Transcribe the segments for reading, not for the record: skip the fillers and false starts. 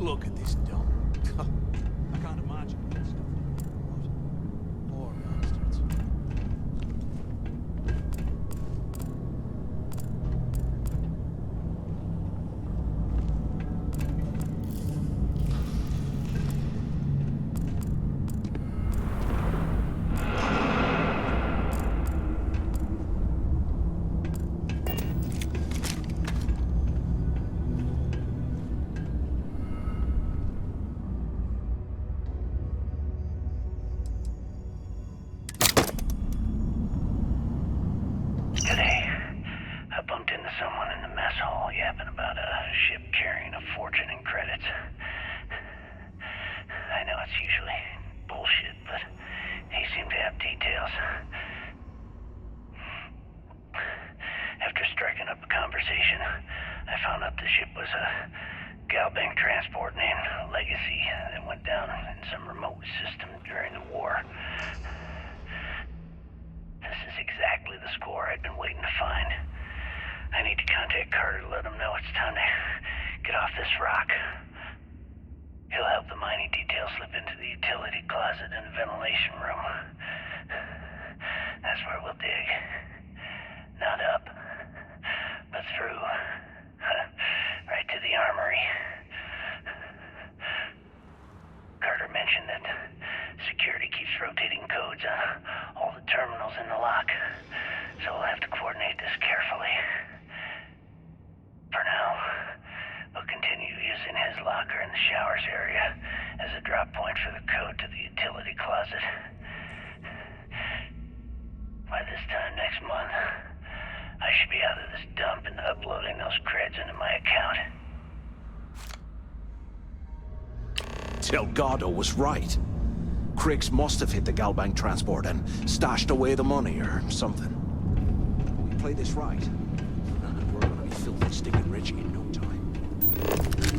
Look at this dump. I can't imagine that stuff. What? Poor bastards. Delgado was right. Criggs must have hit the Galbank transport and stashed away the money or something. We play this right, and we're gonna be filthy stinking rich in no time.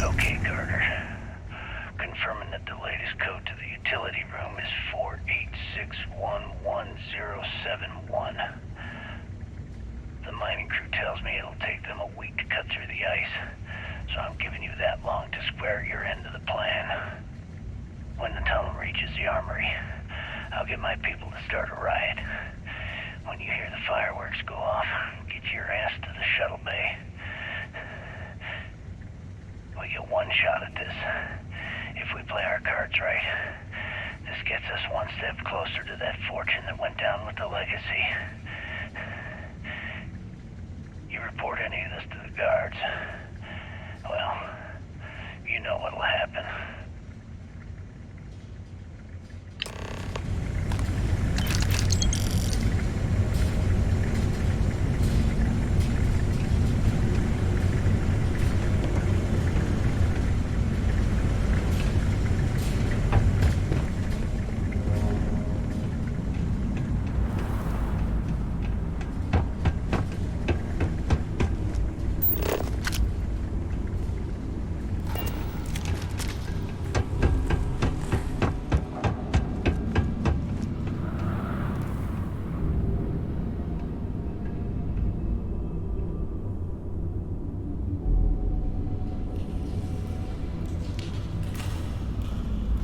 Okay, Carter. Confirming that the latest code to the utility room is 486111071. The mining crew tells me it'll take them a week to cut through the ice, so I'm giving you that long to square your end of the plan. When the tunnel reaches the armory, I'll get my people to start a riot. When you hear the fireworks go off, get your ass to the shuttle bay. We get one shot at this. If we play our cards right, this gets us one step closer to that fortune that went down with the legacy. You report any of this to the guards, well, you know what'll happen.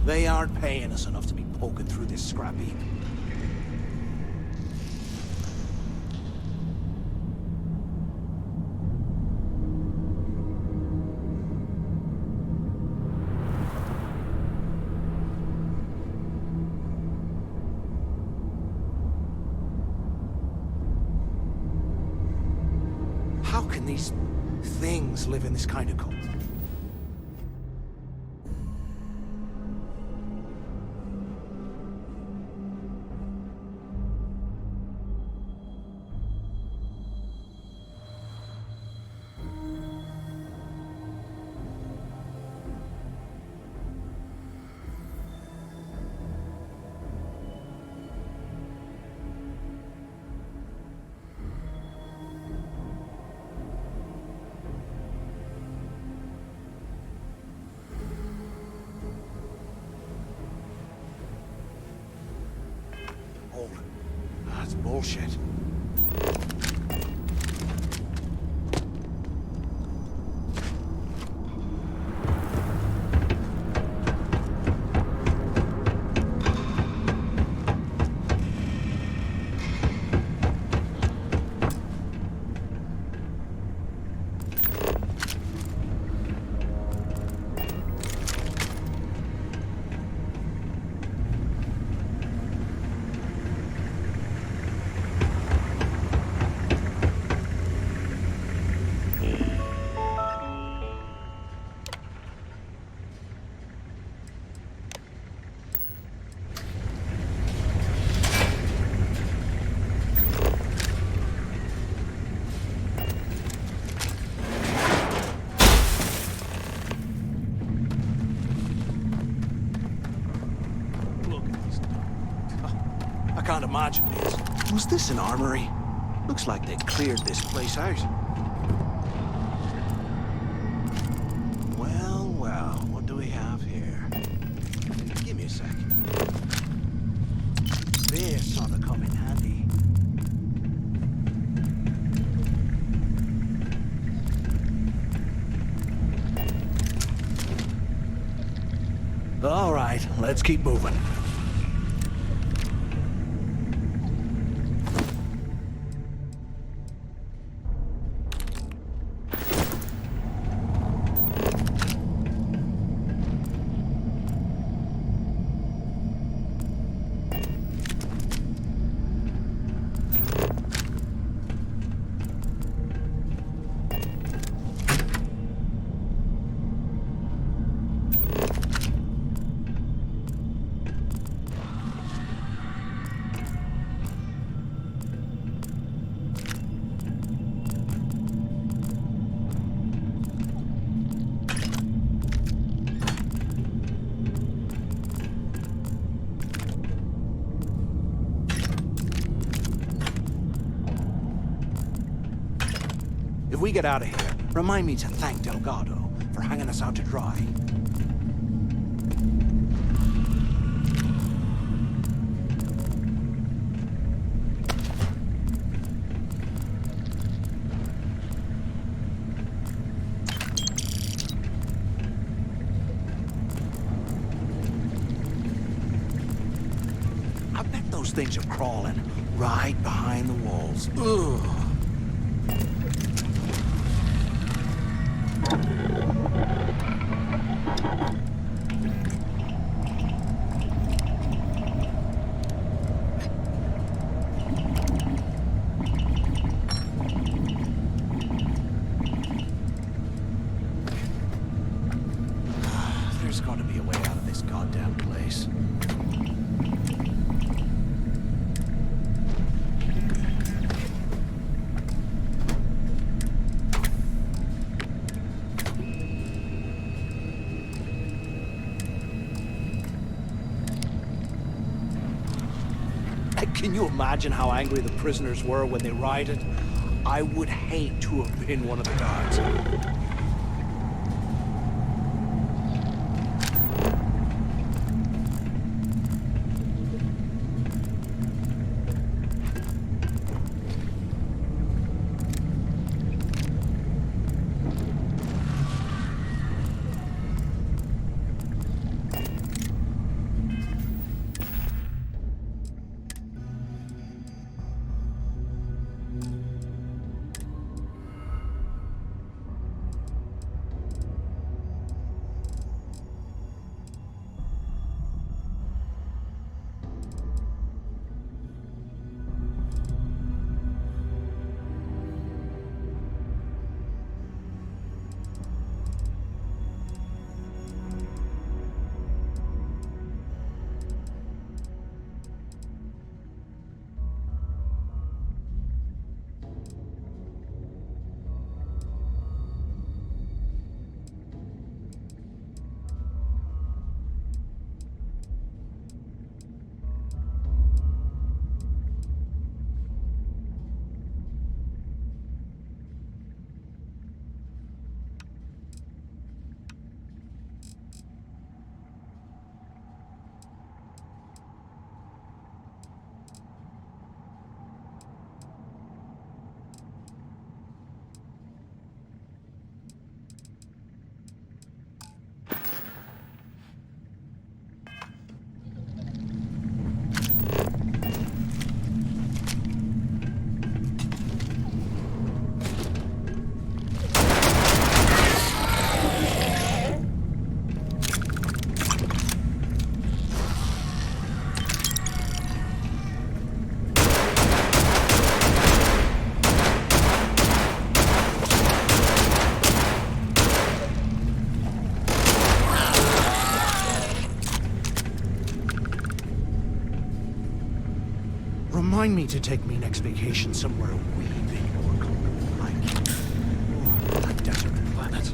They aren't paying us enough to be poking through this scrap heap. How can these things live in this kind of cold? That's bullshit. I can't imagine this. Was this an armory? Looks like they cleared this place out. Well, well, what do we have here? Give me a sec. This ought to come in handy. All right, let's keep moving. If we get out of here, remind me to thank Delgado for for hanging us out to dry. I bet those things are crawling right behind the walls. Ugh. There's got to be a way out of this goddamn place. Can you imagine how angry the prisoners were when they rioted? I would hate to have been one of the guards. Remind me to take me next vacation somewhere a wee bit more comfortable, like that desert planet.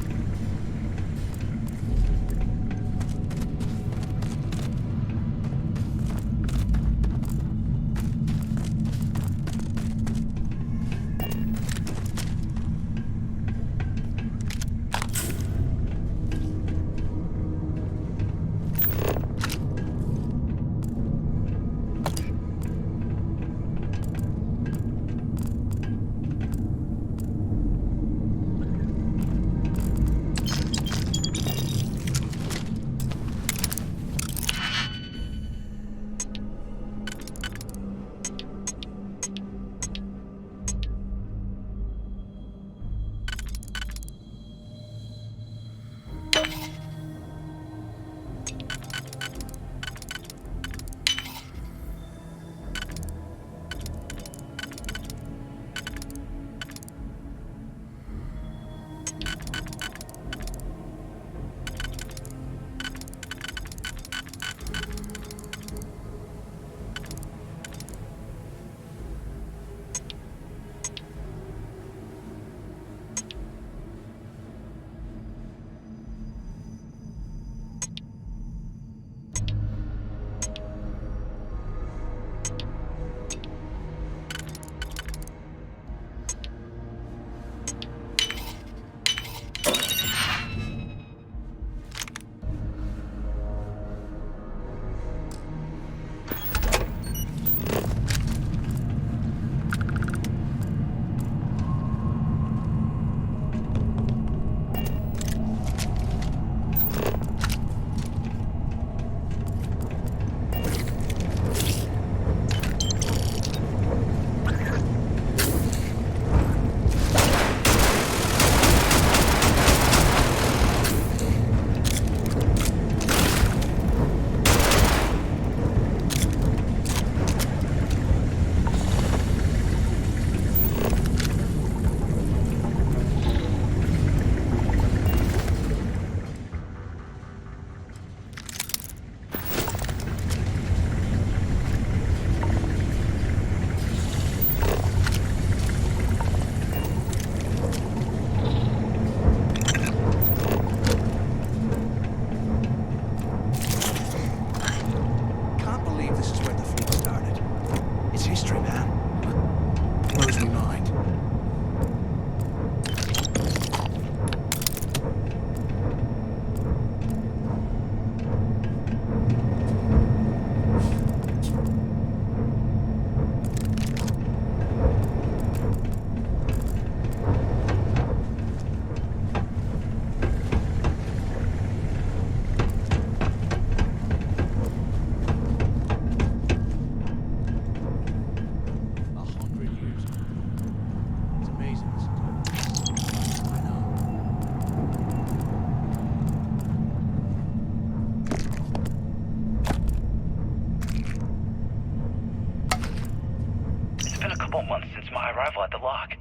my arrival at the lock,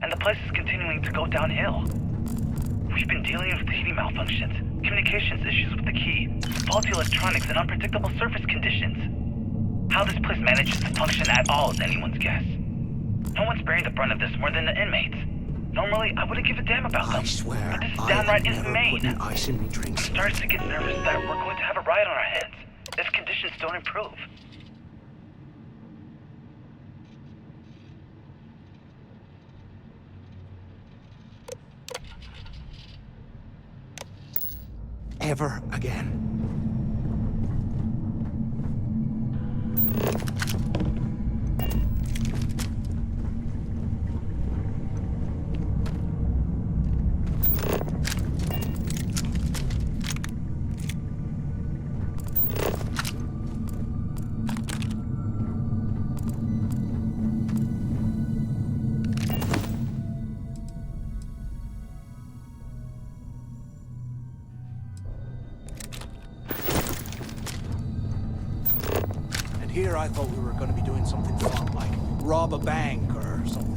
and the place is continuing to go downhill. We've been dealing with heating malfunctions, communications issues with the key, faulty electronics, and unpredictable surface conditions. How this place manages to function at all is anyone's guess. No one's bearing the brunt of this more than the inmates. Normally, I wouldn't give a damn about them. I swear, but this is I downright have never inhumane. put an ice in me I'm drinks. starting to get nervous that we're going to have a riot on our hands if conditions don't improve. Ever again. Here I thought we were going to be doing something fun, like rob a bank or something.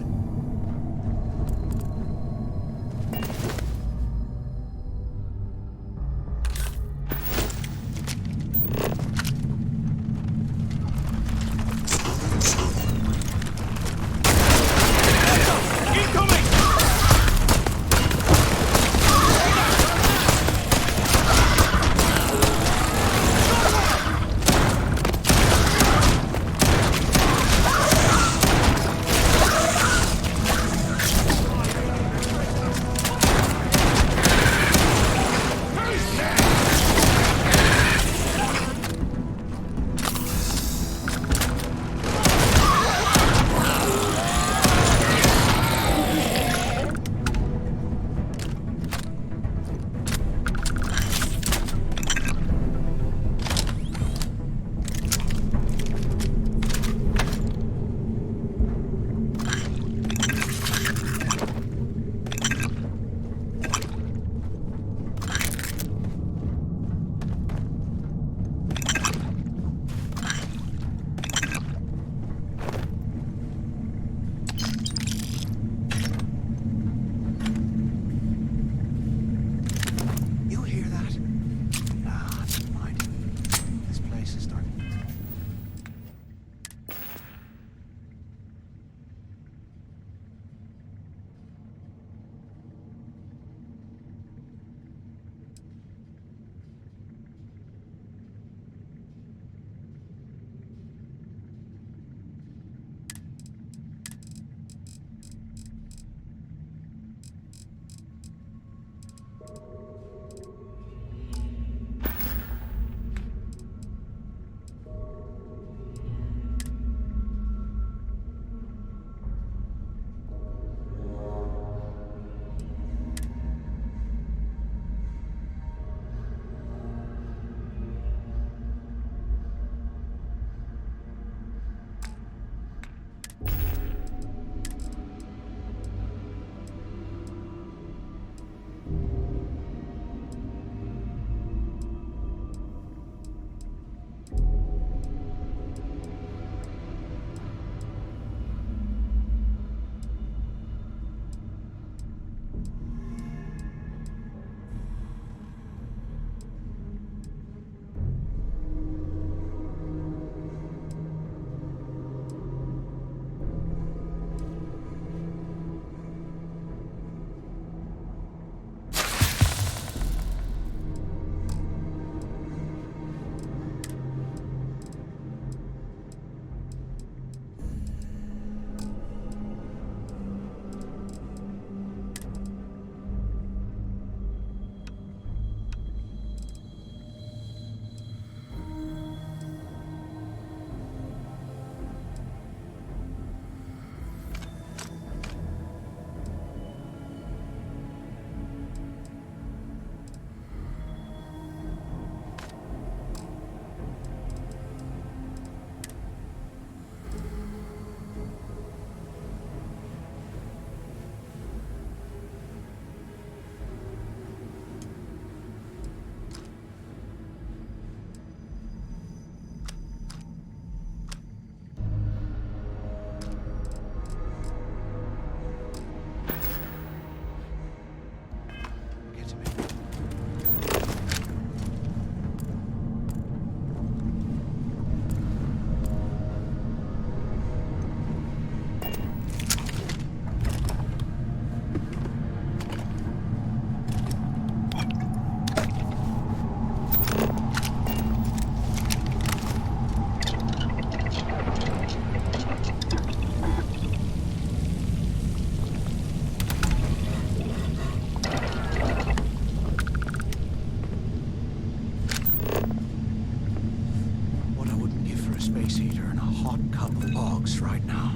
space heater and a hot cup of bogs right now.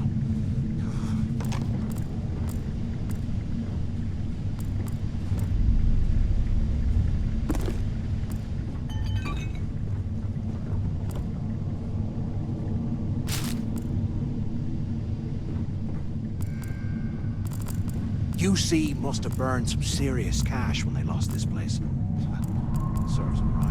UC must have burned some serious cash when they lost this place. Serves them right.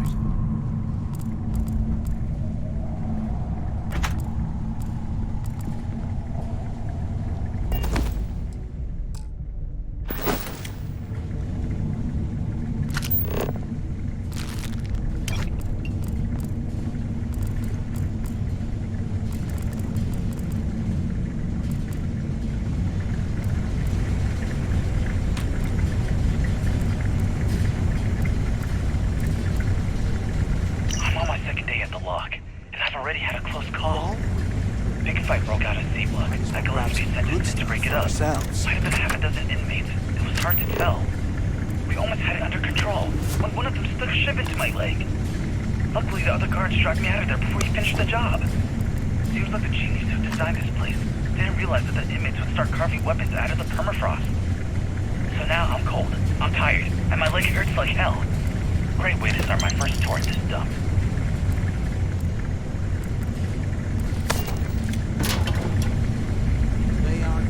Dragged me out of there before you finished the job. Seems like the genius who designed this place didn't realize that the inmates would start carving weapons out of the permafrost. So now I'm cold, I'm tired, and my leg hurts like hell. Great way to start my first tour at this dump. They are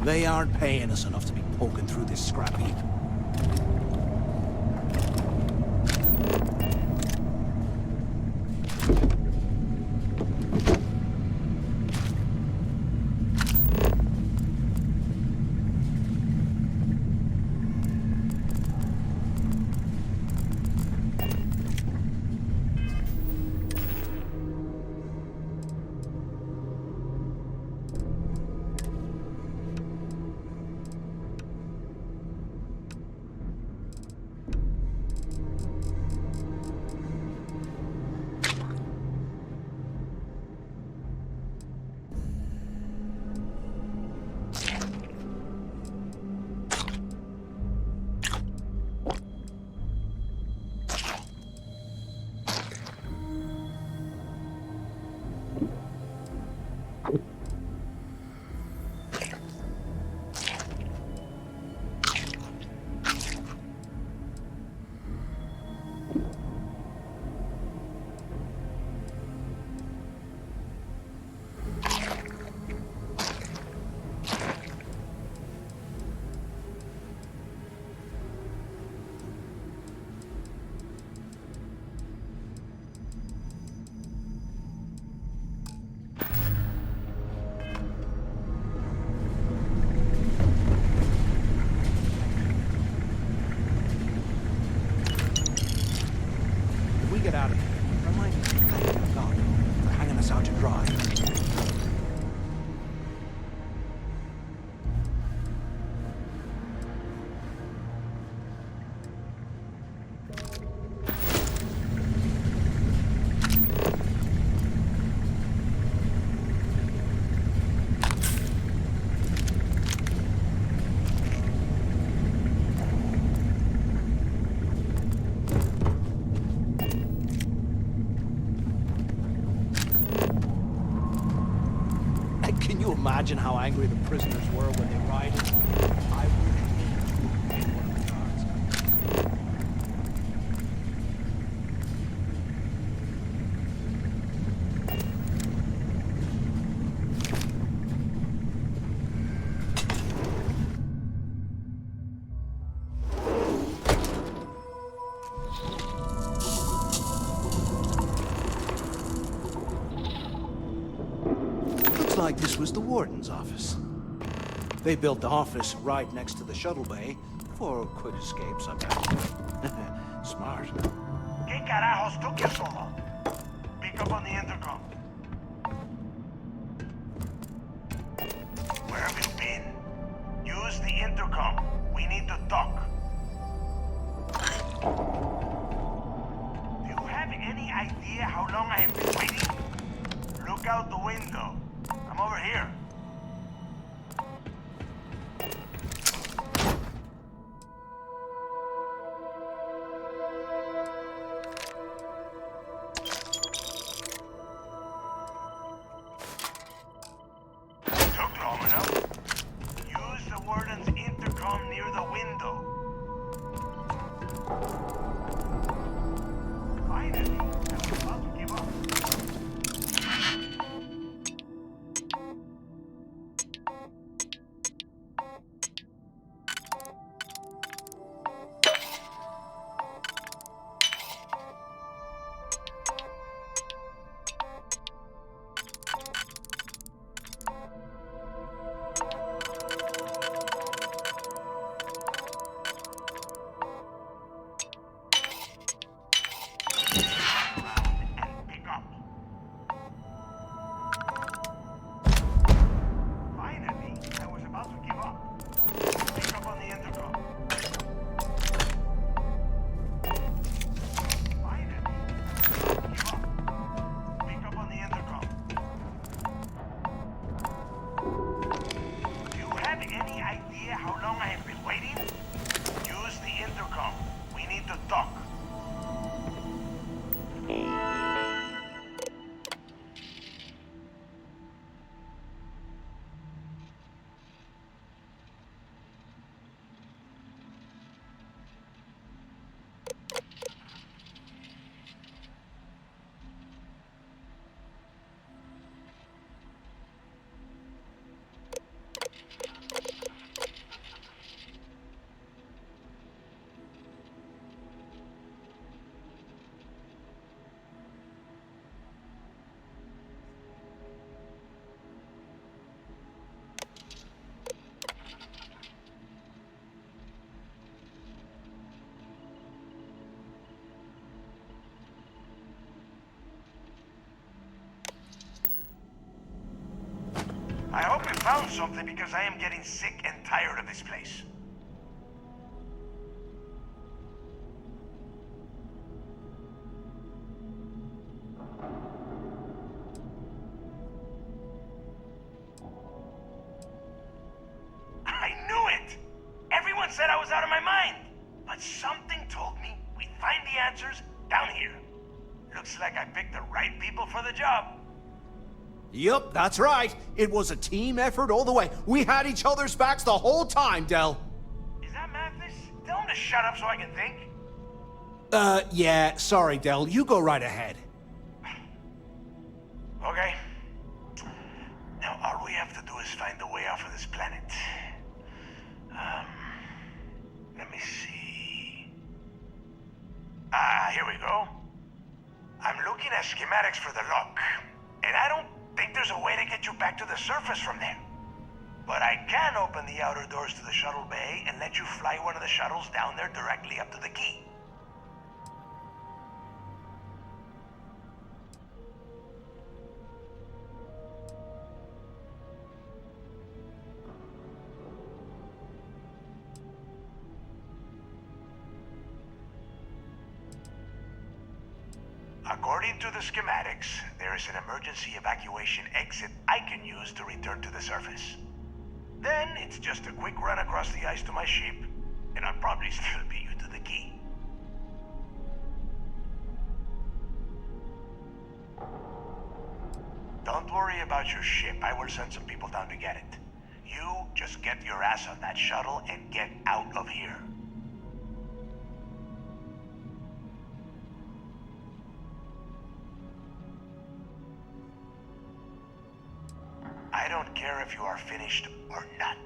They aren't paying us enough to be poking through this scrap heap. imagine how angry the prisoners were when they rioted? I wouldn't need to be one of the guards. Looks like this was the warden's office. They built the office right next to the shuttle bay for quick escapes, I bet. Smart. ¿Qué carajos took you so long? Pick up on the intercom. Where have you been? Use the intercom. We need to talk. Do you have any idea how long I have been waiting? Look out the window. I'm over here. Took long enough. Use the warden's intercom near the window. Finally, I was about to give up. And pick up. Finally, I was about to give up. Pick up on the intercom. Finally, I was about to give up. Pick up on the intercom. Do you have any idea how long I have been waiting? Use the intercom. We need to talk. I hope you found something because I am getting sick and tired of this place. I knew it! Everyone said I was out of my mind. But something told me we'd find the answers down here. Looks like I picked the right people for the job. Yup, that's right. It was a team effort all the way. We had each other's backs the whole time, Del. Is that Mathis? Tell him to shut up so I can think. Yeah, sorry, Del. You go right ahead. Okay. Now all we have to do is find a way off of this planet. Let me see. Here we go. I'm looking at schematics for the lock, and I don't think there's a way to get you back to the surface from there. But I can open the outer doors to the shuttle bay and let you fly one of the shuttles down there directly up to the key. According to the schematics, there is an emergency evacuation exit I can use to return to the surface. Then it's just a quick run across the ice to my ship, and I'll probably still beat you to the key. Don't worry worry about your ship. I will send some people down to get it. You just get your ass on that shuttle and get out of here. I don't care if you are finished or not.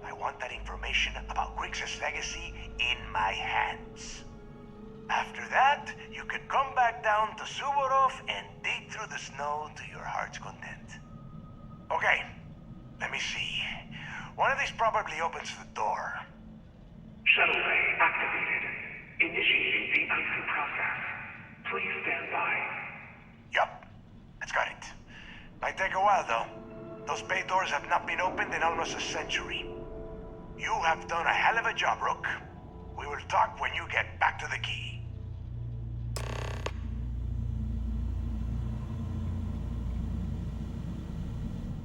I want that information about Griggs' legacy in my hands. After that, you can come back down to Suvorov and dig through the snow to your heart's content. Okay, let me see. One of these probably opens the door. Shuttle bay activated. Initiating the icing process. Please stand by. Yup, that's got it. Might take a while though. Those bay doors have not been opened in almost a century. You have done a hell of a job, Rook. We will talk when you get back to the key.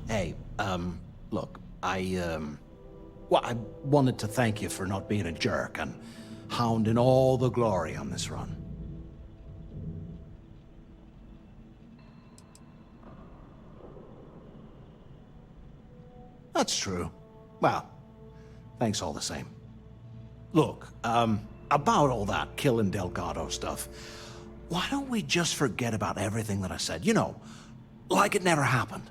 Hey, look, well, I wanted to thank you for not being a jerk and hounding all the glory on this run. That's true. Well, thanks all the same. Look, about all that killing Delgado stuff, why don't we just forget about everything that I said? You know, like it never happened.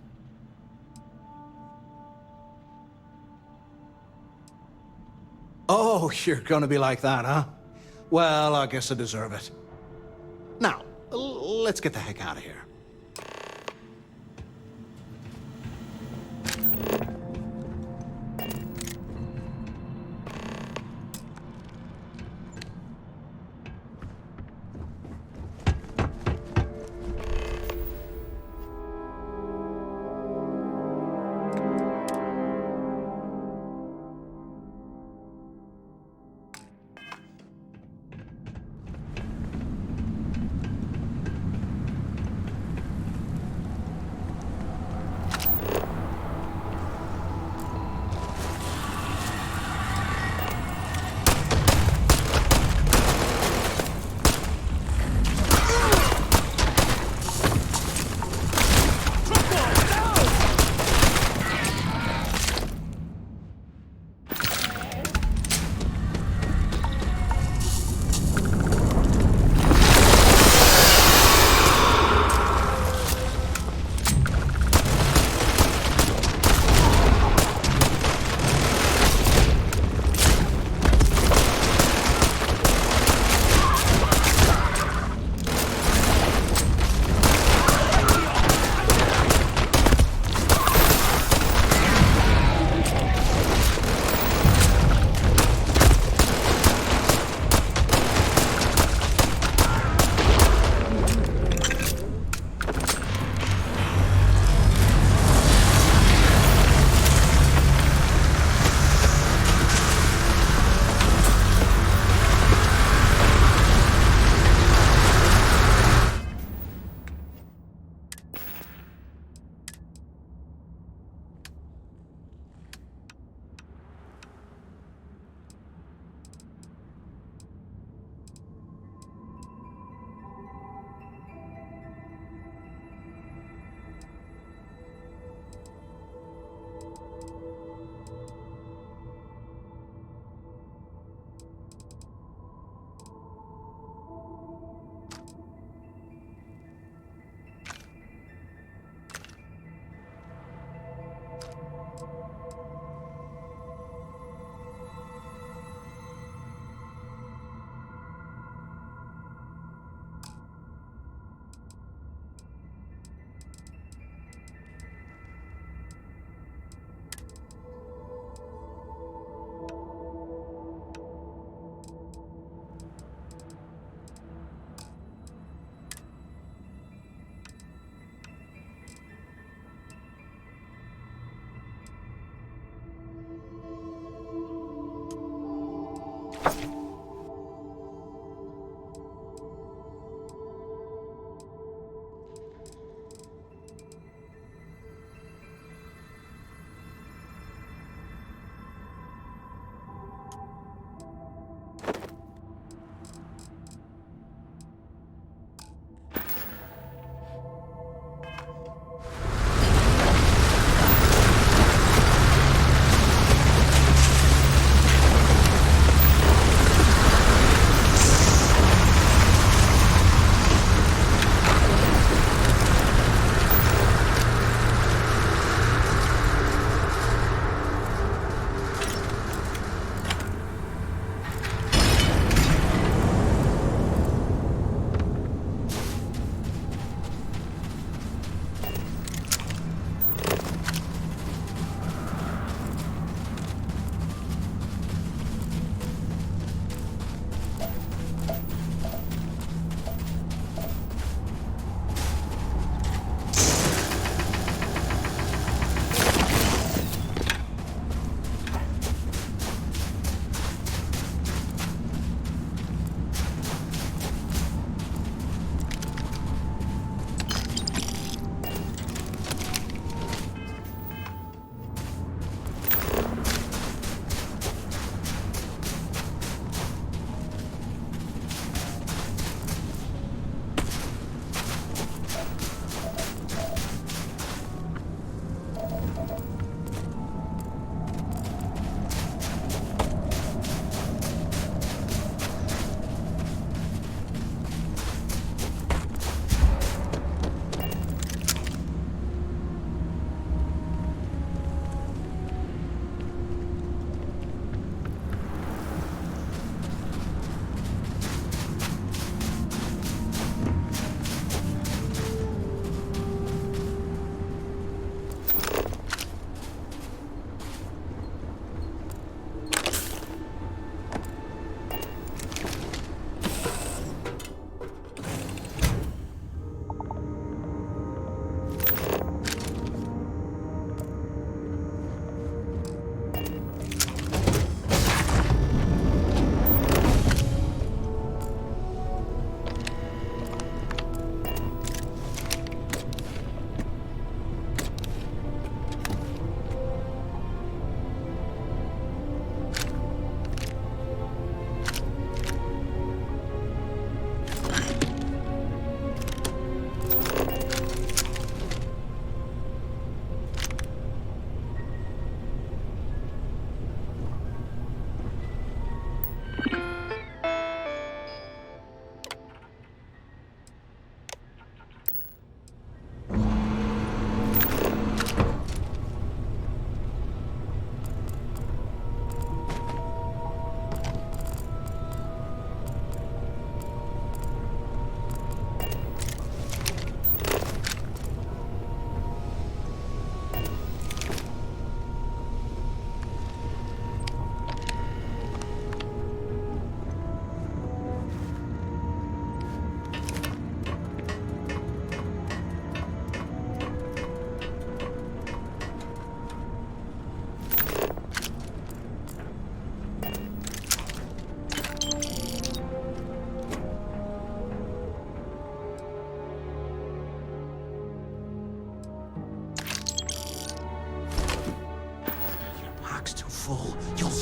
Oh, you're gonna be like that, huh? Well, I guess I deserve it. Now, let's get the heck out of here.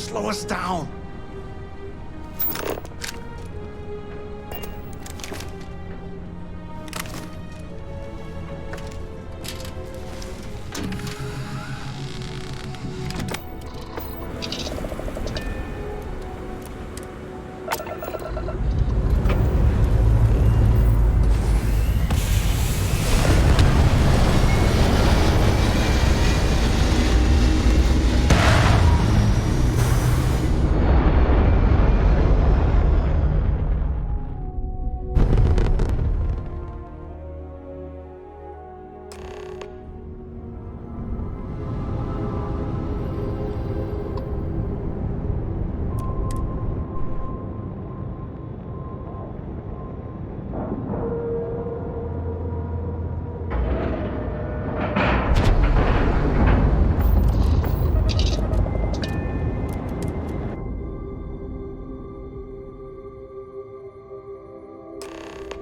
slow us down.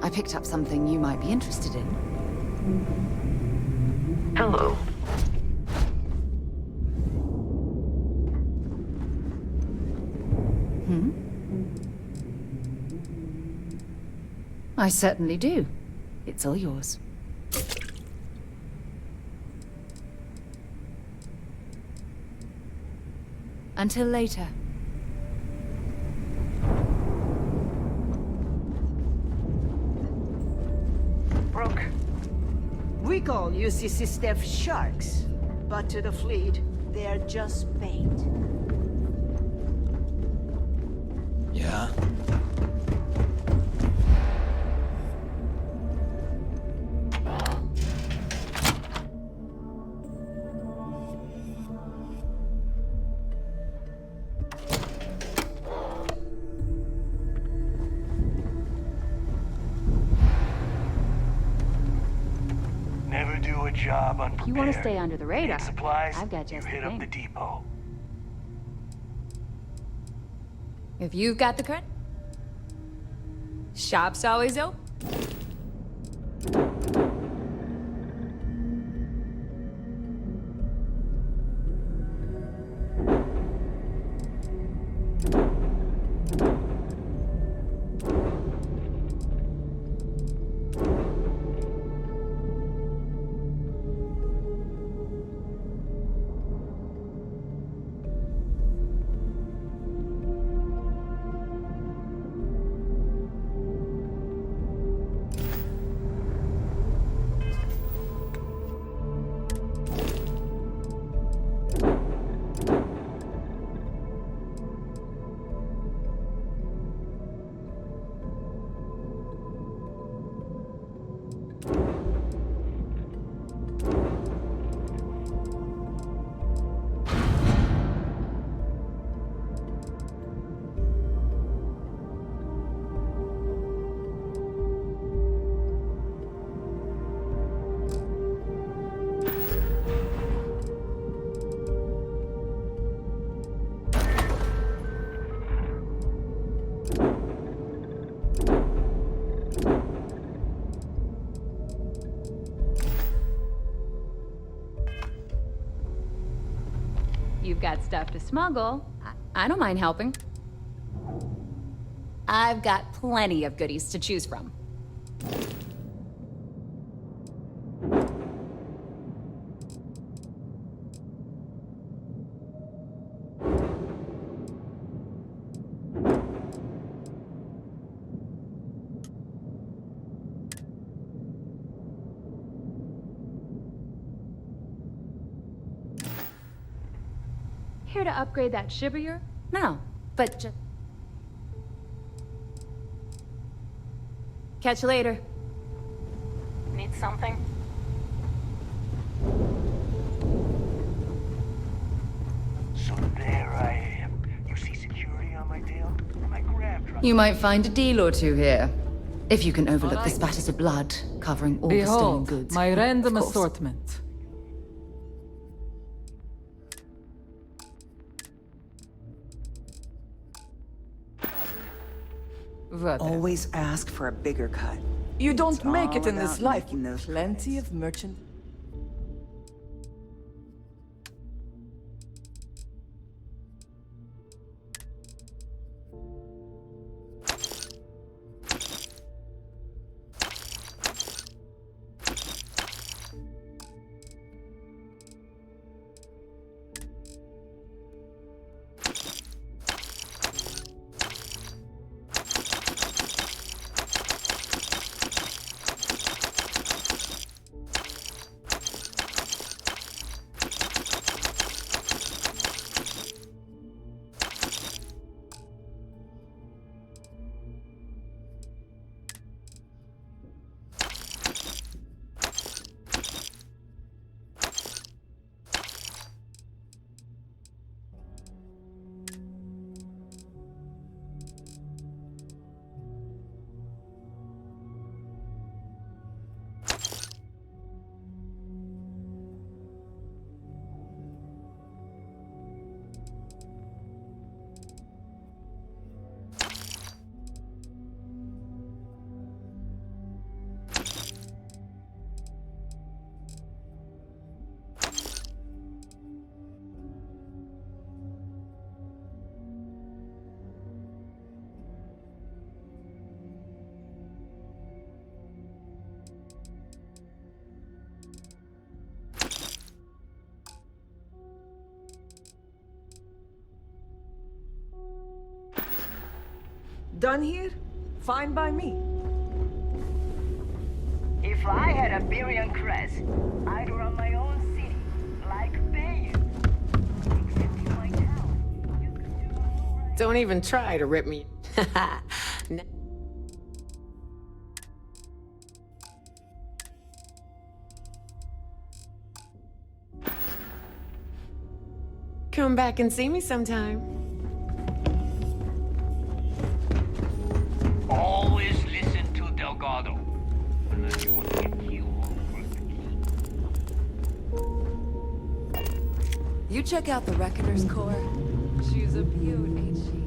I picked up something you might be interested in. Hello. I certainly do. It's all yours. Until later. Brooke, we call UCC staff sharks, but to the fleet, they're just bait. Yeah? Never do a job unprepared. You want to stay under the radar? Need supplies, I've got just you hit the up thing. the depot. If you've got the credit, shop's always open. You've got stuff to smuggle. I don't mind helping. I've got plenty of goodies to choose from. Here to upgrade that ship of yours? No, but just... Catch you later. Need something? So there I am. You see security on my tail? My grab truck. You might find a deal or two here. If you can overlook the spatters of blood covering all the stolen Behold, goods. my random Of course. assortment. What? Always ask for a bigger cut. You don't It's make all it in this about life. making those Plenty credits. of merchant. done here, fine by me. If I had a billion crest, I'd run my own city, like Bayou. Except in my town, you could do all right. Don't even try to rip me. Come back and see me sometime. Always listen to Delgado. Unless you want to get killed over the key. You check out the Reckoner's core. She's a beaut, ain't she?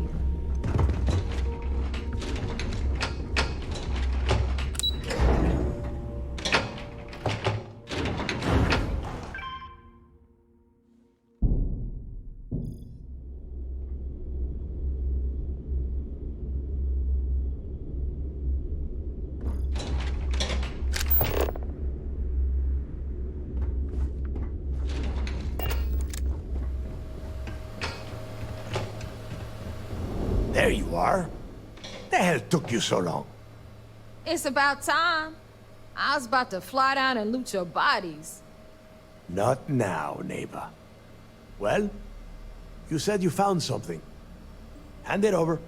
There you are. The hell took you so long? It's about time. I was about to fly down and loot your bodies. Not now, neighbor. Well, you said you found something. Hand it over.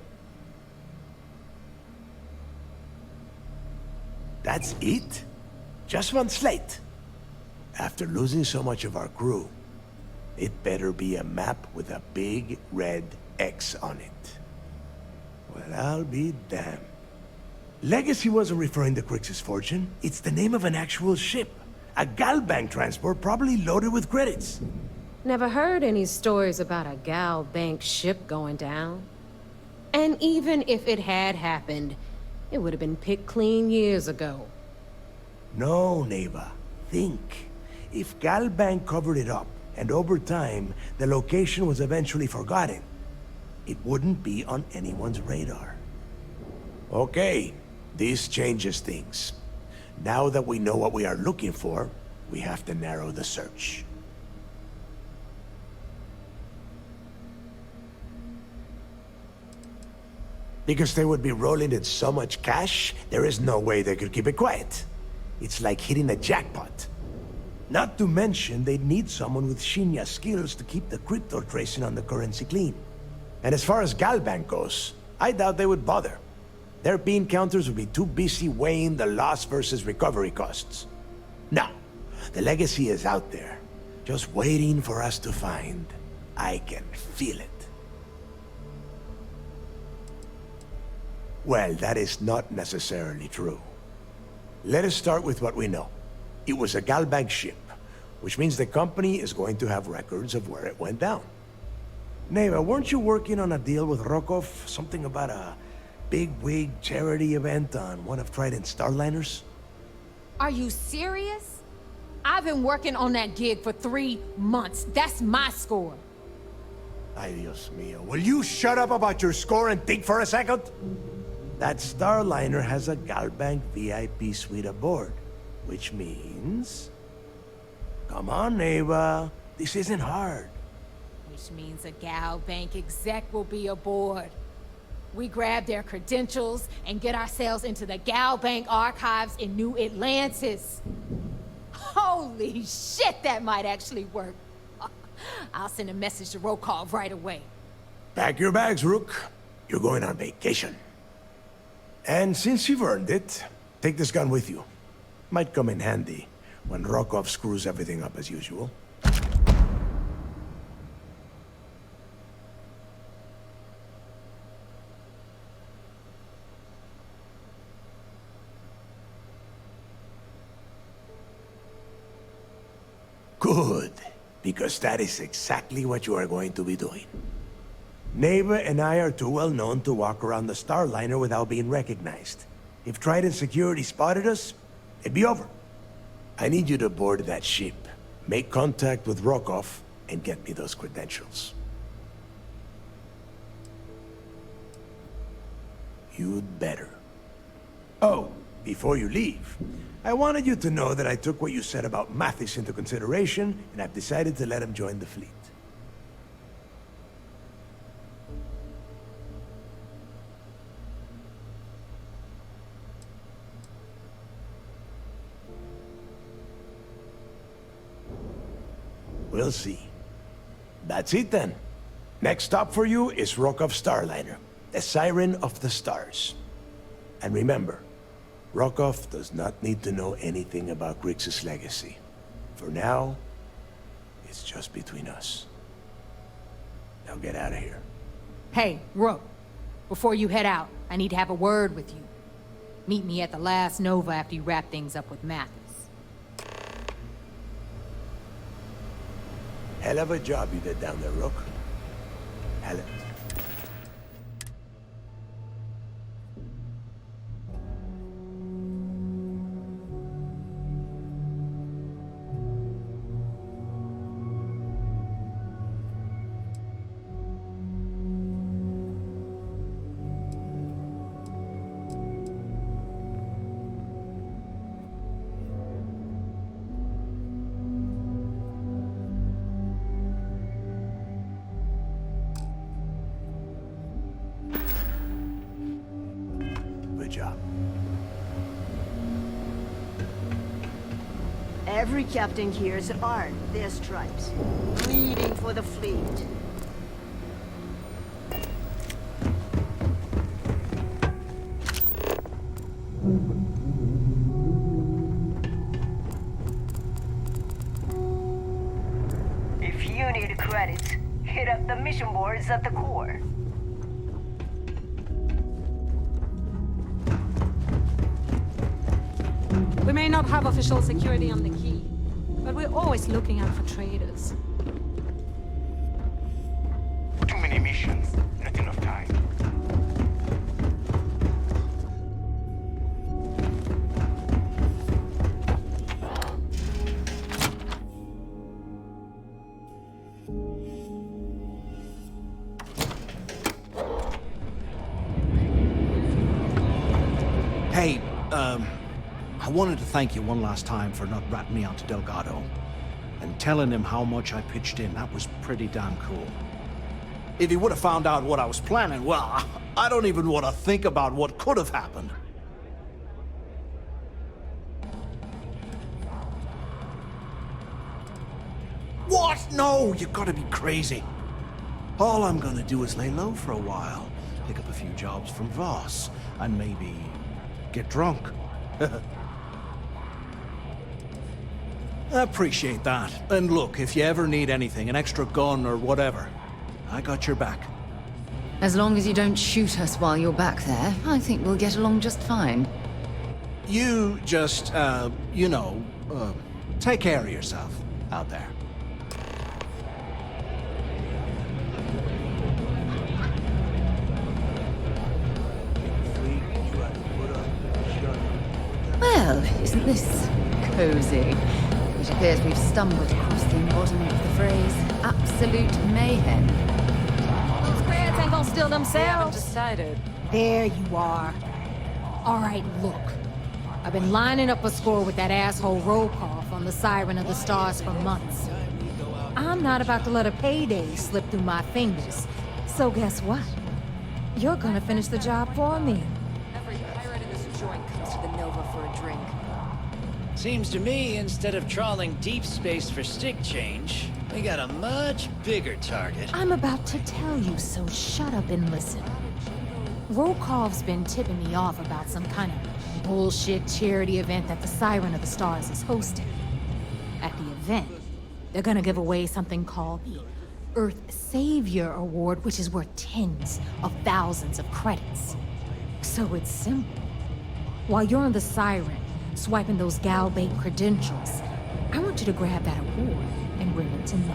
That's it? Just one slate? After losing so much of our crew, it better be a map with a big red X on it. Well, I'll be damned. Legacy wasn't referring to Crix's fortune. It's the name of an actual ship. A Galbank transport probably loaded with credits. Never heard any stories about a Gal Bank ship going down. And even if it had happened, it would have been picked clean years ago. No, neighbor. Think. If Galbank covered it up, and over time, the location was eventually forgotten, it wouldn't be on anyone's radar. Okay, this changes things. Now that we know what we are looking for, we have to narrow the search. Because they would be rolling in so much cash, there is no way they could keep it quiet. It's like hitting a jackpot. Not to mention, they'd need someone with Shinya skills to keep the crypto tracing on the currency clean. And as far as Galbank goes, I doubt they would bother. Their bean counters would be too busy weighing the loss versus recovery costs. No, the legacy is out there, just waiting for us to find. I can feel it. Well, that is not necessarily true. Let us start with what we know. It was a Galbank ship, which means the company is going to have records of where it went down. Neva, weren't you working on a deal with Rokov? Something about a big-wig charity event on one of Trident's Starliners? Are you serious? I've been working on that gig for 3 months. That's my score. Ay, Dios mío. Will you shut up about your score and think for a second? That Starliner has a Galbank VIP suite aboard, which means... Come on, Neva. This isn't hard. Which means a Gal Bank exec will be aboard. We grab their credentials and get ourselves into the Gal Bank archives in New Atlantis. Holy shit, that might actually work. I'll send a message to Rokov right away. Pack your bags, Rook. You're going on vacation. And since you've earned it, take this gun with you. Might come in handy when Rokov screws everything up as usual. Good, because that is exactly what you are going to be doing. Neva and I are too well known to walk around the Starliner without being recognized. If Trident Security spotted us, it'd be over. I need you to board that ship, make contact with Rokov, and get me those credentials. You'd better. Oh, before you leave, I wanted you to know that I took what you said about Mathis into consideration, and I've decided to let him join the fleet. We'll see. That's it then. Next stop for you is Rokov Starliner, the Siren of the Stars. And remember, Rokov does not need to know anything about Grixis' legacy. For now, it's just between us. Now get out of here. Hey, Rook. Before you head out, I need to have a word with you. Meet me at the last Nova after you wrap things up with Mathis. Hell of a job you did down there, Rook. Hell of... job. Every captain here's earned their stripes, bleeding for the fleet. If you need credits, hit up the mission boards at the core. We may not have official security on the key, but we're always looking out for traders. Too many missions, not enough time. Hey, I wanted to thank you one last time for not ratting me out to Delgado and telling him how much I pitched in. That was pretty damn cool. If he would have found out what I was planning, well, I don't even want to think about what could have happened. What? No, you gotta be crazy. All I'm gonna do is lay low for a while, pick up a few jobs from Voss, and maybe get drunk. I appreciate that. And look, if you ever need anything, an extra gun or whatever, I got your back. As long as you don't shoot us while you're back there, I think we'll get along just fine. You just, you know, take care of yourself out there. Well, isn't this cozy? It appears we've stumbled across the embodiment of the phrase absolute mayhem. Those squares ain't gonna steal themselves. Decided. There you are. All right, look. I've been lining up a score with that asshole Rokov on the Siren of the Stars for months. I'm not about to let a payday slip through my fingers. So guess what? You're gonna finish the job for me. Every pirate in this joint comes to the Nova for a drink. Seems to me, instead of trawling deep space for stick change, we got a much bigger target. I'm about to tell you, so shut up and listen. Rokov's been tipping me off about some kind of bullshit charity event that the Siren of the Stars is hosting. At the event, they're gonna give away something called the Earth Savior Award, which is worth tens of thousands of credits. So it's simple. While you're on the Siren, swiping those gal bait credentials, I want you to grab that award and bring it to me.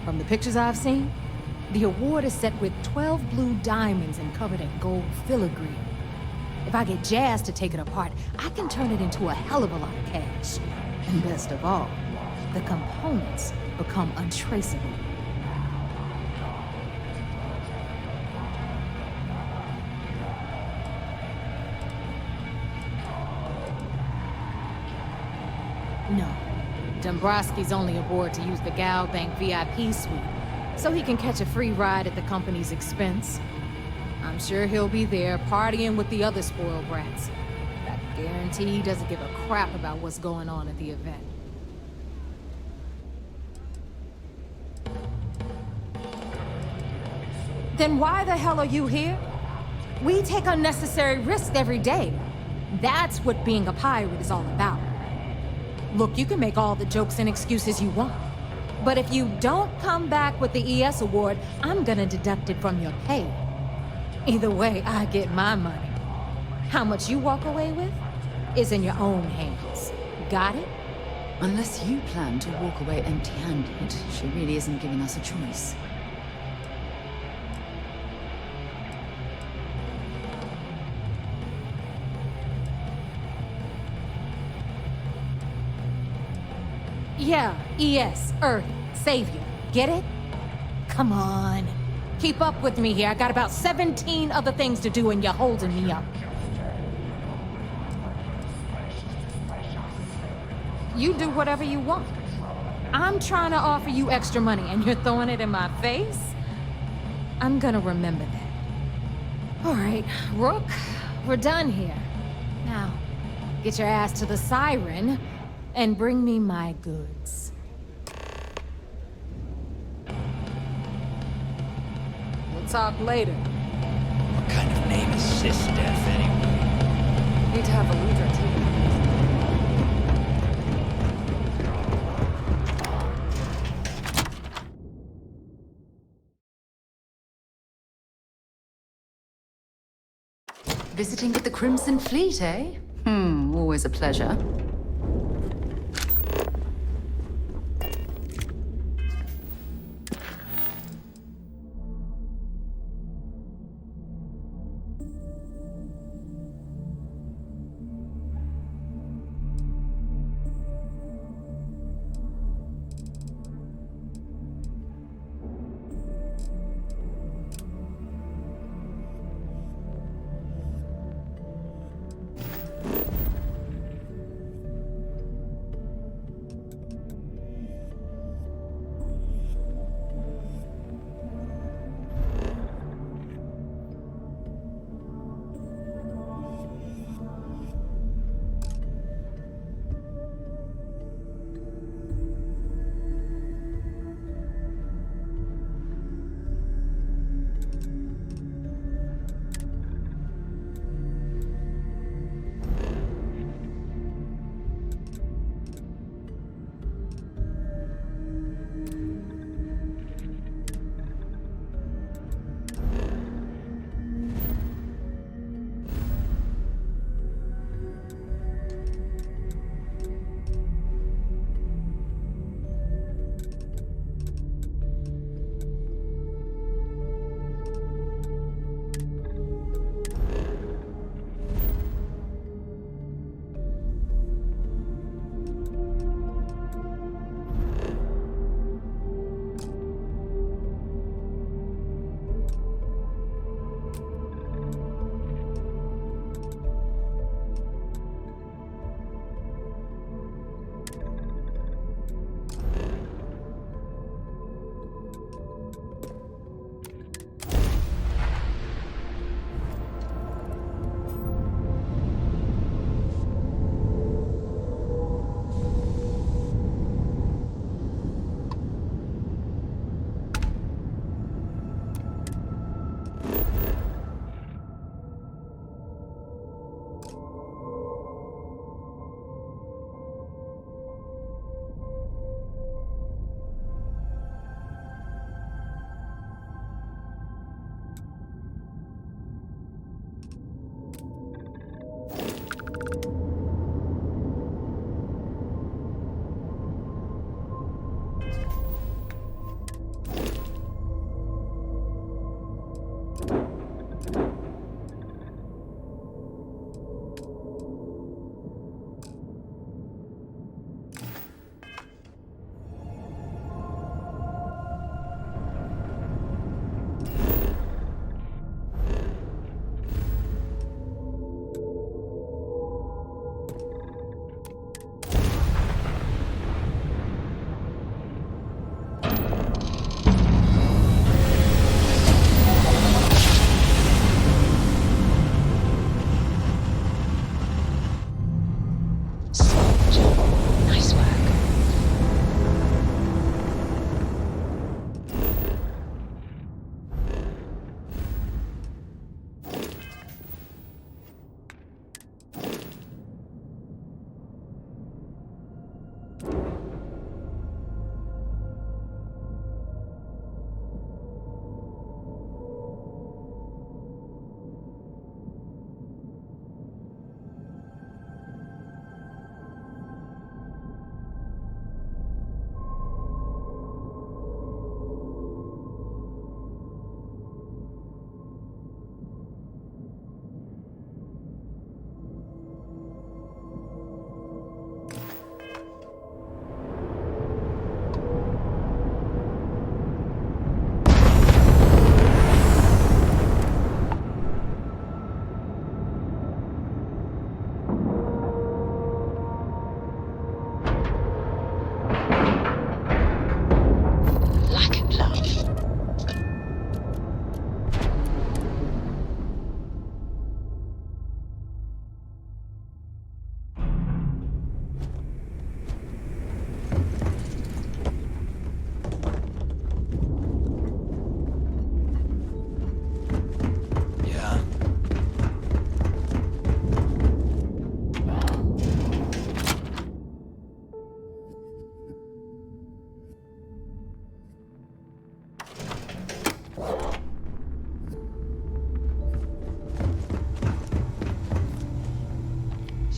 From the pictures I've seen, the award is set with 12 blue diamonds and covered in gold filigree. If I get Jazz to take it apart, I can turn it into a hell of a lot of cash. And best of all, the components become untraceable. Dombrowski's only aboard to use the Gal Bank VIP suite, so he can catch a free ride at the company's expense. I'm sure he'll be there partying with the other spoiled brats. I guarantee he doesn't give a crap about what's going on at the event. Then why the hell are you here? We take unnecessary risks every day. That's what being a pirate is all about. Look, you can make all the jokes and excuses you want. But if you don't come back with the ES award, I'm gonna deduct it from your pay. Either way, I get my money. How much you walk away with is in your own hands. Got it? Unless you plan to walk away empty-handed, she really isn't giving us a choice. Yeah, ES, Earth, Savior. Get it? Come on. Keep up with me here. I got about 17 other things to do and you're holding me up. You do whatever you want. I'm trying to offer you extra money and you're throwing it in my face? I'm gonna remember that. All right, Rook, we're done here. Now, get your ass to the Siren and bring me my goods. We'll talk later. What kind of name is Sysdef anyway? Need to have a leader too. Visiting with the Crimson Fleet, eh? Always a pleasure.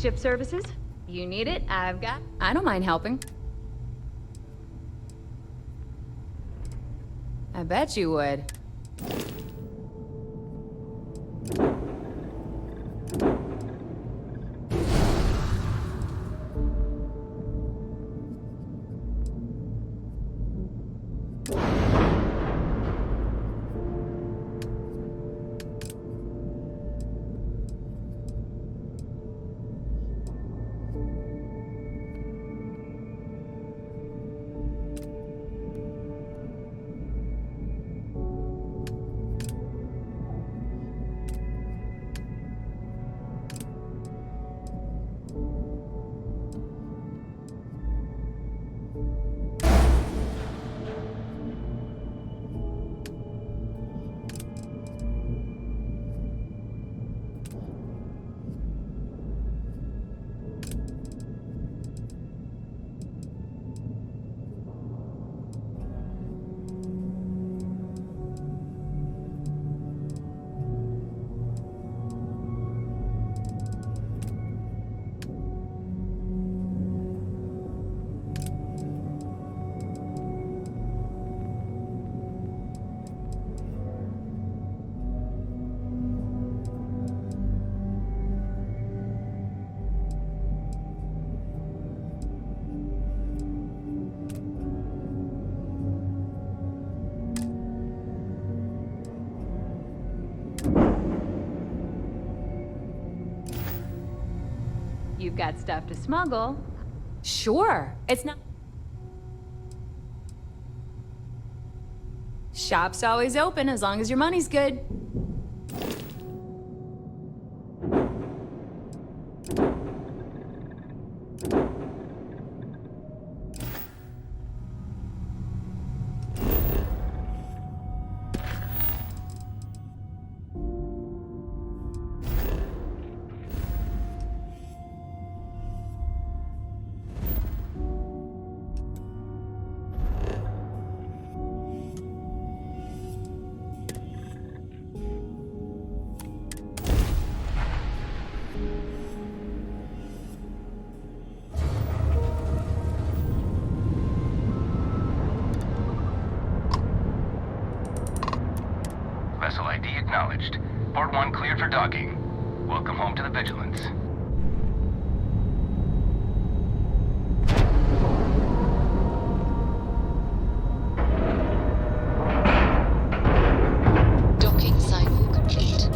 Ship services? You need it, I've got... I don't mind helping. I bet you would. You've got stuff to smuggle. Sure, it's not... Shop's always open as long as your money's good. Vessel ID acknowledged. Port 1 cleared for docking. Welcome home to the Vigilance. Docking cycle complete.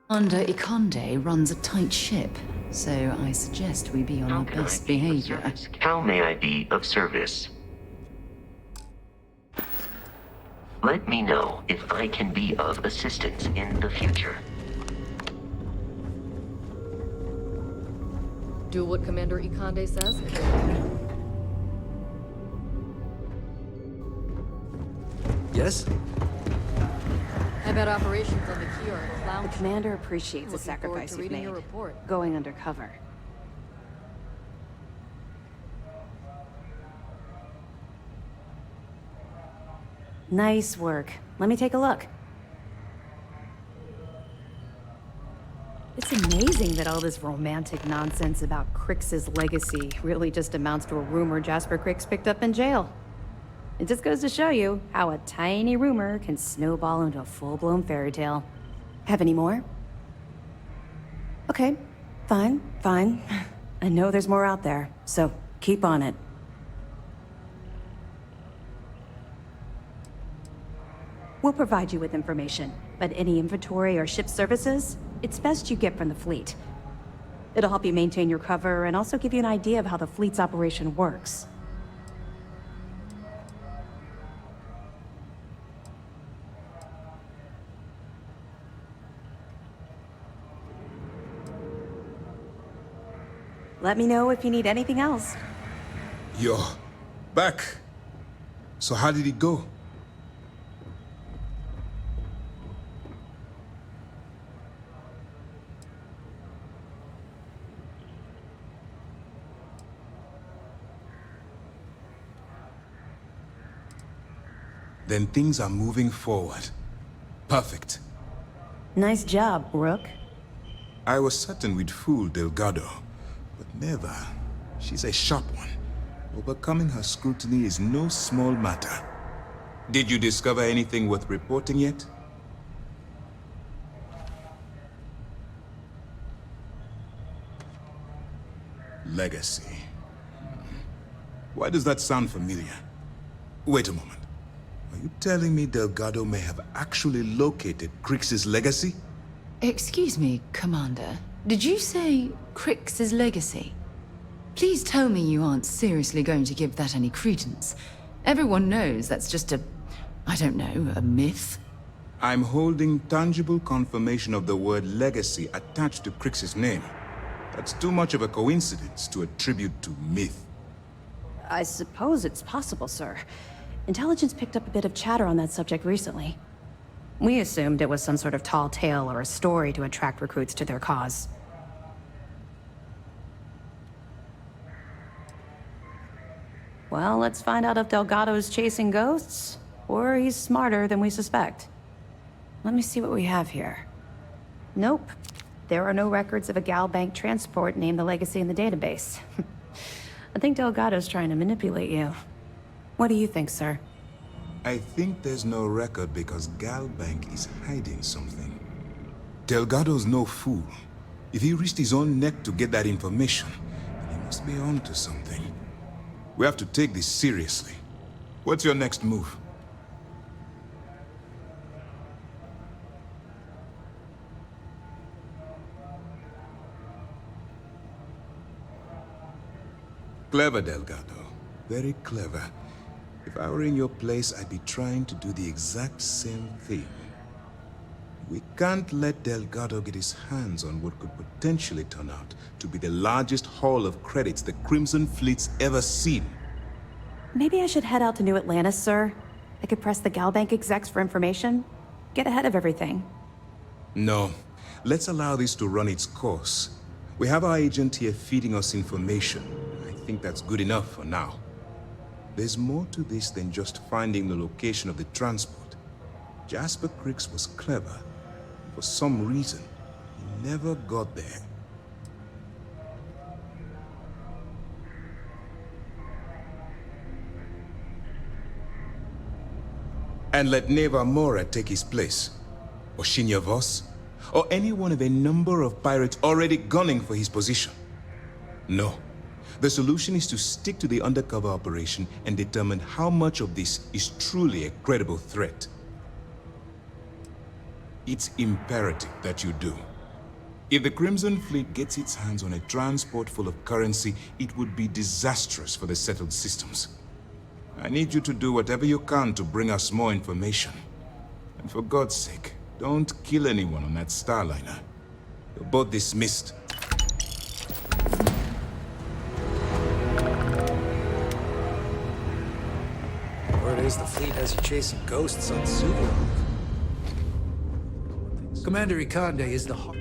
Commander Ikonde runs a tight ship, so I suggest we be on our best behavior. How may I be of service? Let me know if I can be of assistance in the future. Do what Commander Ikonde says. Yes? I bet operations on the key are a clown. The commander appreciates the Looking forward sacrifice to you've reading made. your report. Going undercover. Nice work. Let me take a look. It's amazing that all this romantic nonsense about Crix's legacy really just amounts to a rumor Jasper Crix picked up in jail. It just goes to show you how a tiny rumor can snowball into a full-blown fairy tale. Have any more? Okay, fine. I know there's more out there, so keep on it. We'll provide you with information, but any inventory or ship services, it's best you get from the fleet. It'll help you maintain your cover and also give you an idea of how the fleet's operation works. Let me know if you need anything else. Yo, back. So how did it go? then things are moving forward. Perfect. Nice job, Rook. I was certain we'd fool Delgado, but never. She's a sharp one. Overcoming her scrutiny is no small matter. Did you discover anything worth reporting yet? Legacy. Why does that sound familiar? Wait a moment. Are you telling me Delgado may have actually located Crix's legacy? Excuse me, Commander. Did you say Crix's legacy? Please tell me you aren't seriously going to give that any credence. Everyone knows that's just I don't know, a myth. I'm holding tangible confirmation of the word legacy attached to Crix's name. That's too much of a coincidence to attribute to myth. I suppose it's possible, sir. Intelligence picked up a bit of chatter on that subject recently. We assumed it was some sort of tall tale or a story to attract recruits to their cause. Well, let's find out if Delgado's chasing ghosts, or he's smarter than we suspect. Let me see what we have here. Nope. There are no records of a Gal Bank transport named the Legacy in the database. I think Delgado's trying to manipulate you. What do you think, sir? I think there's no record because Gal Bank is hiding something. Delgado's no fool. If he risked his own neck to get that information, then he must be onto something. We have to take this seriously. What's your next move? Clever, Delgado. Very clever. If I were in your place, I'd be trying to do the exact same thing. We can't let Delgado get his hands on what could potentially turn out to be the largest haul of credits the Crimson Fleet's ever seen. Maybe I should head out to New Atlantis, sir. I could press the Gal Bank execs for information. Get ahead of everything. No. Let's allow this to run its course. We have our agent here feeding us information. I think that's good enough for now. There's more to this than just finding the location of the transport. Jasper Crix was clever. For some reason, he never got there. And let Neva Mora take his place. Or Shinya Voss. Or any one of a number of pirates already gunning for his position. No. The solution is to stick to the undercover operation and determine how much of this is truly a credible threat. It's imperative that you do. If the Crimson Fleet gets its hands on a transport full of currency, it would be disastrous for the settled systems. I need you to do whatever you can to bring us more information. And for God's sake, don't kill anyone on that Starliner. You're both dismissed. Word is the fleet has you chasing ghosts on Suva. Commander Ikande is the heart.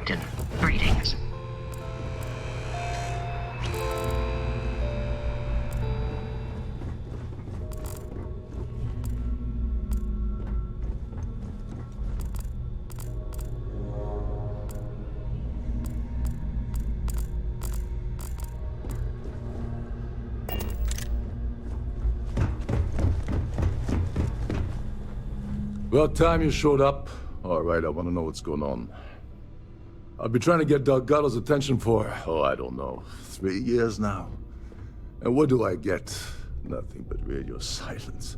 Captain. Greetings. About time you showed up. All right, I want to know what's going on. I've been trying to get Delgado's attention for, I don't know, 3 years now. And what do I get? Nothing but radio silence.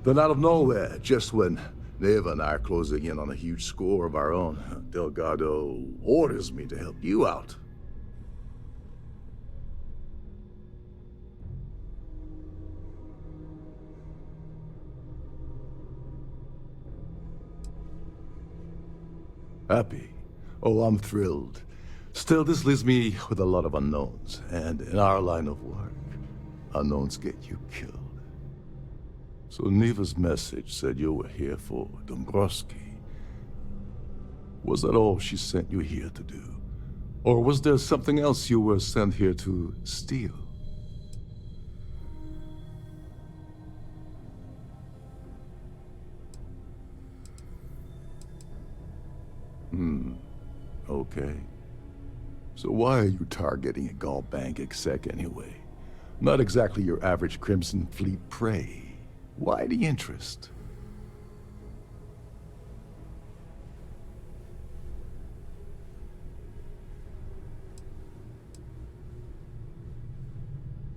Then out of nowhere, just when Neva and I are closing in on a huge score of our own, Delgado orders me to help you out. Happy? Oh, I'm thrilled. Still, this leaves me with a lot of unknowns, and in our line of work, unknowns get you killed. So Neva's message said you were here for Dombrowski. Was that all she sent you here to do? Or was there something else you were sent here to steal? Okay. So why are you targeting a Gall Bank exec anyway? Not exactly your average Crimson Fleet prey. Why the interest?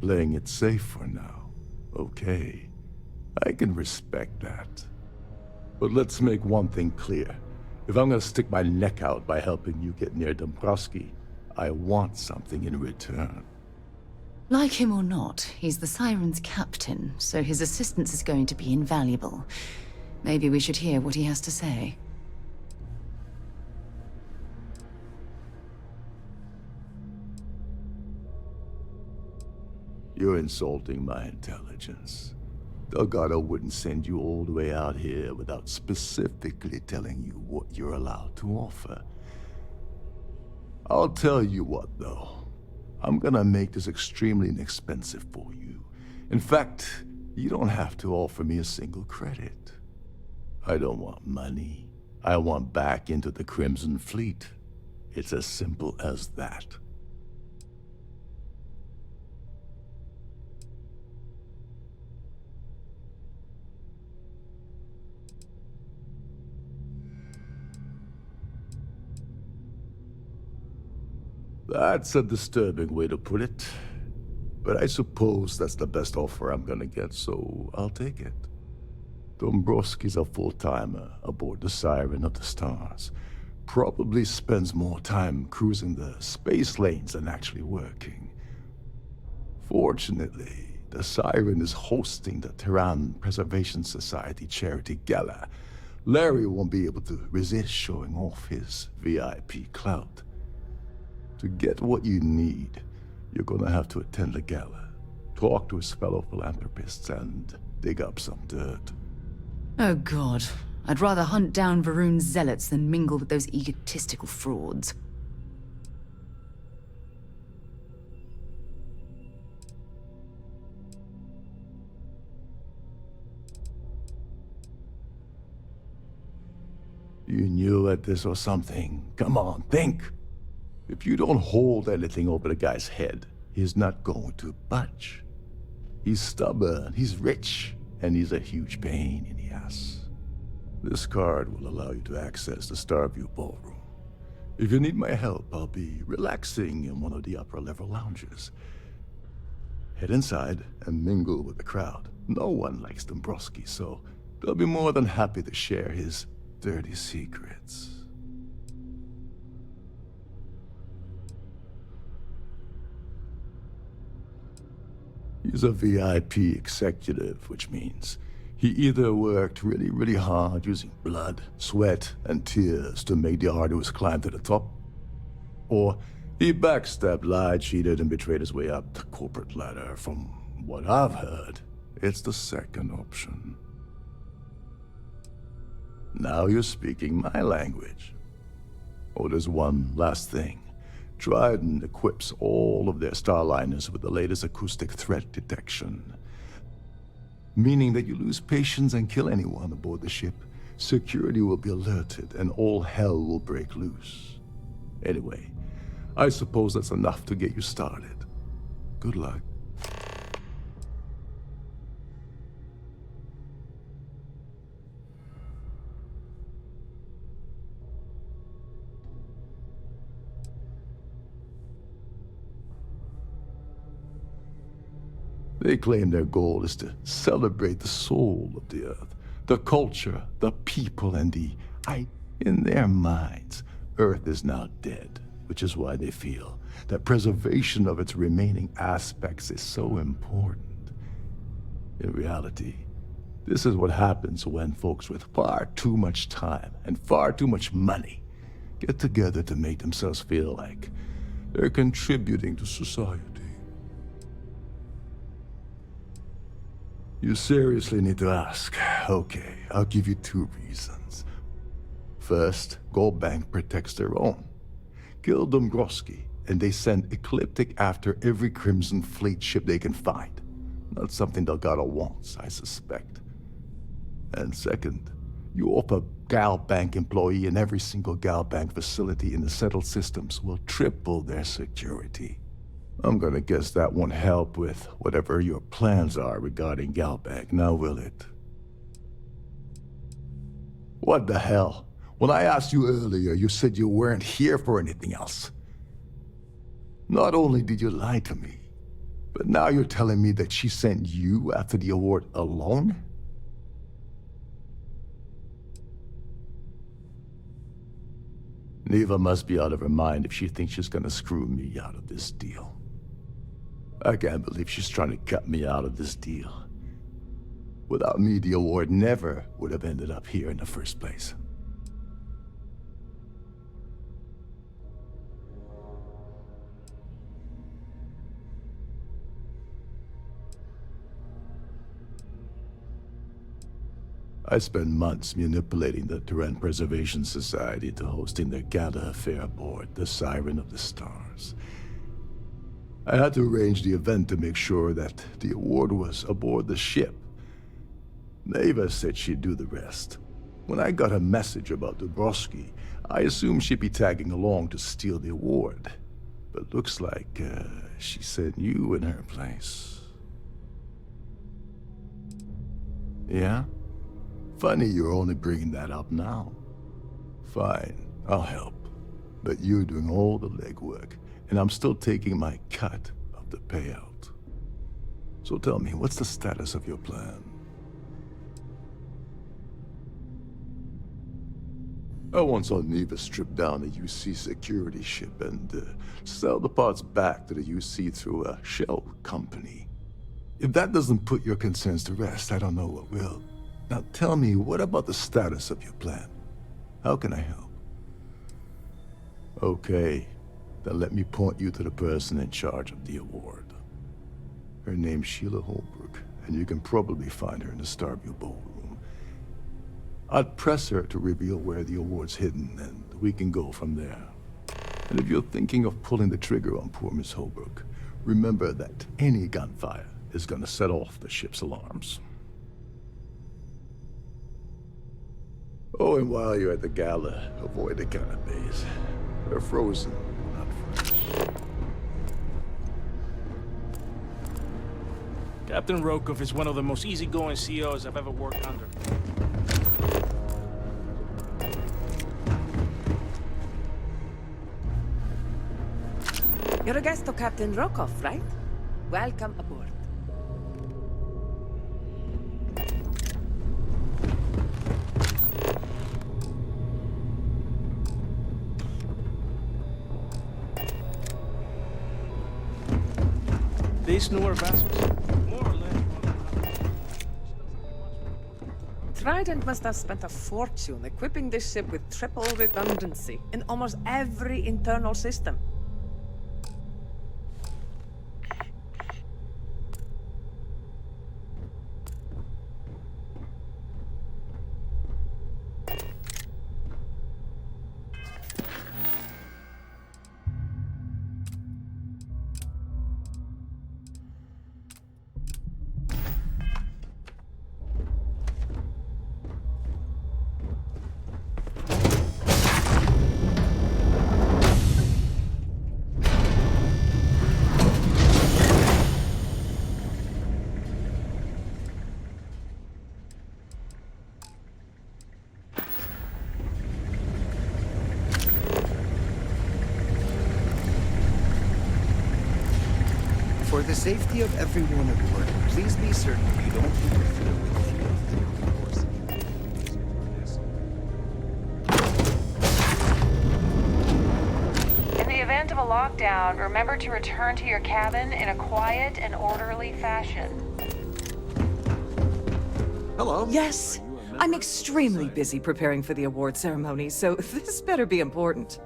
Playing it safe for now. Okay. I can respect that. But let's make one thing clear. If I'm gonna stick my neck out by helping you get near Dombrowski, I want something in return. Like him or not, he's the Siren's captain, so his assistance is going to be invaluable. Maybe we should hear what he has to say. You're insulting my intelligence. Delgado wouldn't send you all the way out here without specifically telling you what you're allowed to offer. I'll tell you what, though. I'm gonna make this extremely inexpensive for you. In fact, you don't have to offer me a single credit. I don't want money. I want back into the Crimson Fleet. It's as simple as that. That's a disturbing way to put it. But I suppose that's the best offer I'm gonna get, so I'll take it. Dombrowski's a full-timer aboard the Siren of the Stars. Probably spends more time cruising the space lanes than actually working. Fortunately, the Siren is hosting the Tehran Preservation Society charity gala. Larry won't be able to resist showing off his VIP clout. To get what you need, you're gonna have to attend the gala, talk to his fellow philanthropists, and dig up some dirt. Oh God, I'd rather hunt down Varun's zealots than mingle with those egotistical frauds. You knew at this or something. Come on, think! If you don't hold anything over the guy's head, he's not going to budge. He's stubborn, he's rich, and he's a huge pain in the ass. This card will allow you to access the Starfield ballroom. If you need my help, I'll be relaxing in one of the upper-level lounges. Head inside and mingle with the crowd. No one likes Dombrowski, so they'll be more than happy to share his dirty secrets. He's a VIP executive, which means he either worked really, really hard using blood, sweat, and tears to make the arduous climb to the top, or he backstabbed, lied, cheated, and betrayed his way up the corporate ladder. From what I've heard, it's the second option. Now you're speaking my language. Oh, there's one last thing. Trident equips all of their starliners with the latest acoustic threat detection. Meaning that you lose patience and kill anyone aboard the ship, security will be alerted and all hell will break loose. Anyway, I suppose that's enough to get you started. Good luck. They claim their goal is to celebrate the soul of the Earth, the culture, the people, and in their minds, Earth is now dead, which is why they feel that preservation of its remaining aspects is so important. In reality, this is what happens when folks with far too much time and far too much money get together to make themselves feel like they're contributing to society. You seriously need to ask. Okay, I'll give you 2 reasons. First, Gold Bank protects their own. Kill Dombrowski, and they send Ecliptic after every Crimson Fleet ship they can find. Not something Delgado wants, I suspect. And second, you offer Gal Bank employee in every single Gal Bank facility in the settled systems will triple their security. I'm gonna guess that won't help with whatever your plans are regarding Gal Bank, now will it? What the hell? When I asked you earlier, you said you weren't here for anything else. Not only did you lie to me, but now you're telling me that she sent you after the award alone? Neva must be out of her mind if she thinks she's gonna screw me out of this deal. I can't believe she's trying to cut me out of this deal. Without me, the award never would have ended up here in the first place. I spent months manipulating the Terran Preservation Society into hosting their gala affair aboard the Siren of the Stars. I had to arrange the event to make sure that the award was aboard the ship. Neva said she'd do the rest. When I got a message about Dubrovsky, I assumed she'd be tagging along to steal the award. But looks like she sent you in her place. Yeah? Funny you're only bringing that up now. Fine, I'll help. But you're doing all the legwork, and I'm still taking my cut of the payout. So tell me, what's the status of your plan? I once saw Neva strip down a UC security ship and sell the parts back to the UC through a shell company. If that doesn't put your concerns to rest, I don't know what will. Now tell me, what about the status of your plan? How can I help? Okay, then let me point you to the person in charge of the award. Her name's Sheila Holbrook, and you can probably find her in the Starfield ballroom. I'd press her to reveal where the award's hidden, and we can go from there. And if you're thinking of pulling the trigger on poor Miss Holbrook, remember that any gunfire is gonna set off the ship's alarms. Oh, and while you're at the gala, avoid the canapes. They're frozen, not fresh. Captain Rokov is one of the most easygoing CEOs I've ever worked under. You're a guest of Captain Rokov, right? Welcome aboard. These newer vessels, more or less. Trident must have spent a fortune equipping this ship with triple redundancy in almost every internal system. For the safety of everyone aboard, please be certain you don't interfere with In the event of a lockdown, remember to return to your cabin in a quiet and orderly fashion. Hello. Yes, I'm extremely busy preparing for the award ceremony, so this better be important.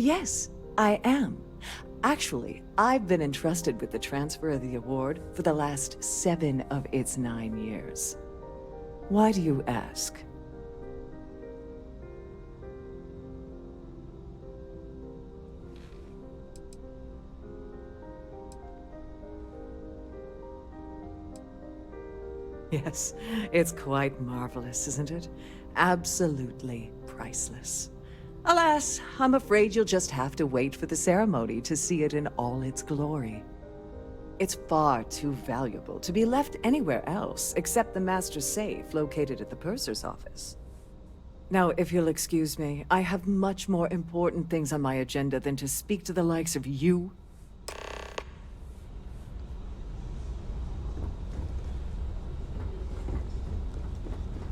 Yes, I am. Actually, I've been entrusted with the transfer of the award for the last 7 of its 9 years. Why do you ask? Yes, it's quite marvelous, isn't it? Absolutely priceless. Alas, I'm afraid you'll just have to wait for the ceremony to see it in all its glory. It's far too valuable to be left anywhere else except the master's safe located at the purser's office. Now, if you'll excuse me, I have much more important things on my agenda than to speak to the likes of you.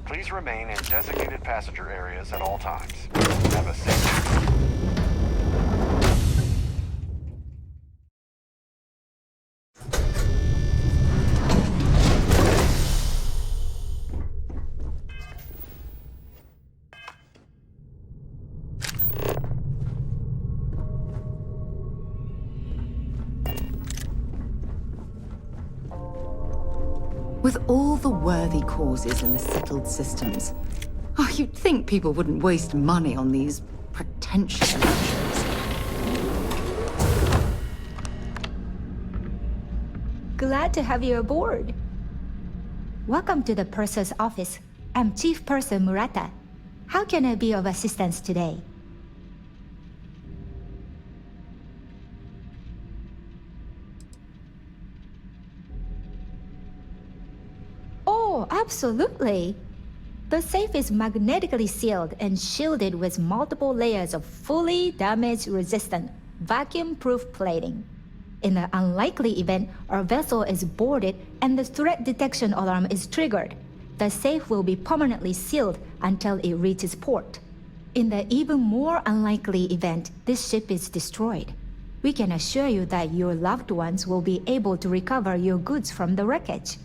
Please remain in designated passenger areas at all times. Have a safe trip. With all the worthy causes in the settled systems, you'd think people wouldn't waste money on these pretentious luxuries. Glad to have you aboard. Welcome to the purser's office. I'm Chief Purser Murata. How can I be of assistance today? Oh, absolutely. The safe is magnetically sealed and shielded with multiple layers of fully damage-resistant, vacuum-proof plating. In the unlikely event our vessel is boarded and the threat detection alarm is triggered, the safe will be permanently sealed until it reaches port. In the even more unlikely event this ship is destroyed, we can assure you that your loved ones will be able to recover your goods from the wreckage.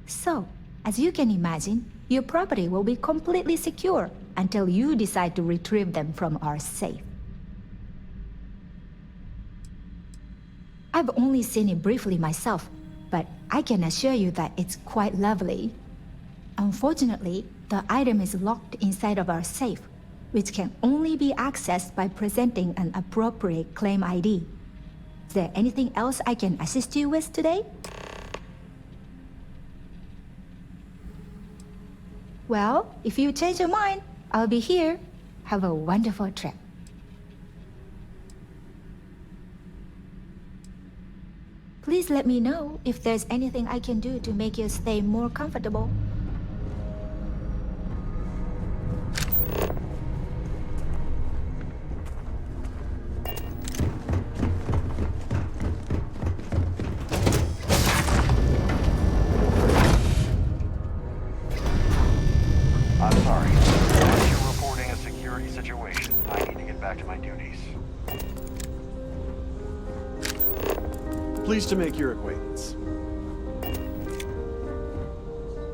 So, as you can imagine, your property will be completely secure until you decide to retrieve them from our safe. I've only seen it briefly myself, but I can assure you that it's quite lovely. Unfortunately, the item is locked inside of our safe, which can only be accessed by presenting an appropriate claim ID. Is there anything else I can assist you with today? Well, if you change your mind, I'll be here. Have a wonderful trip. Please let me know if there's anything I can do to make your stay more comfortable. I'm sorry. Unless you're reporting a security situation, I need to get back to my duties. Pleased to make your acquaintance.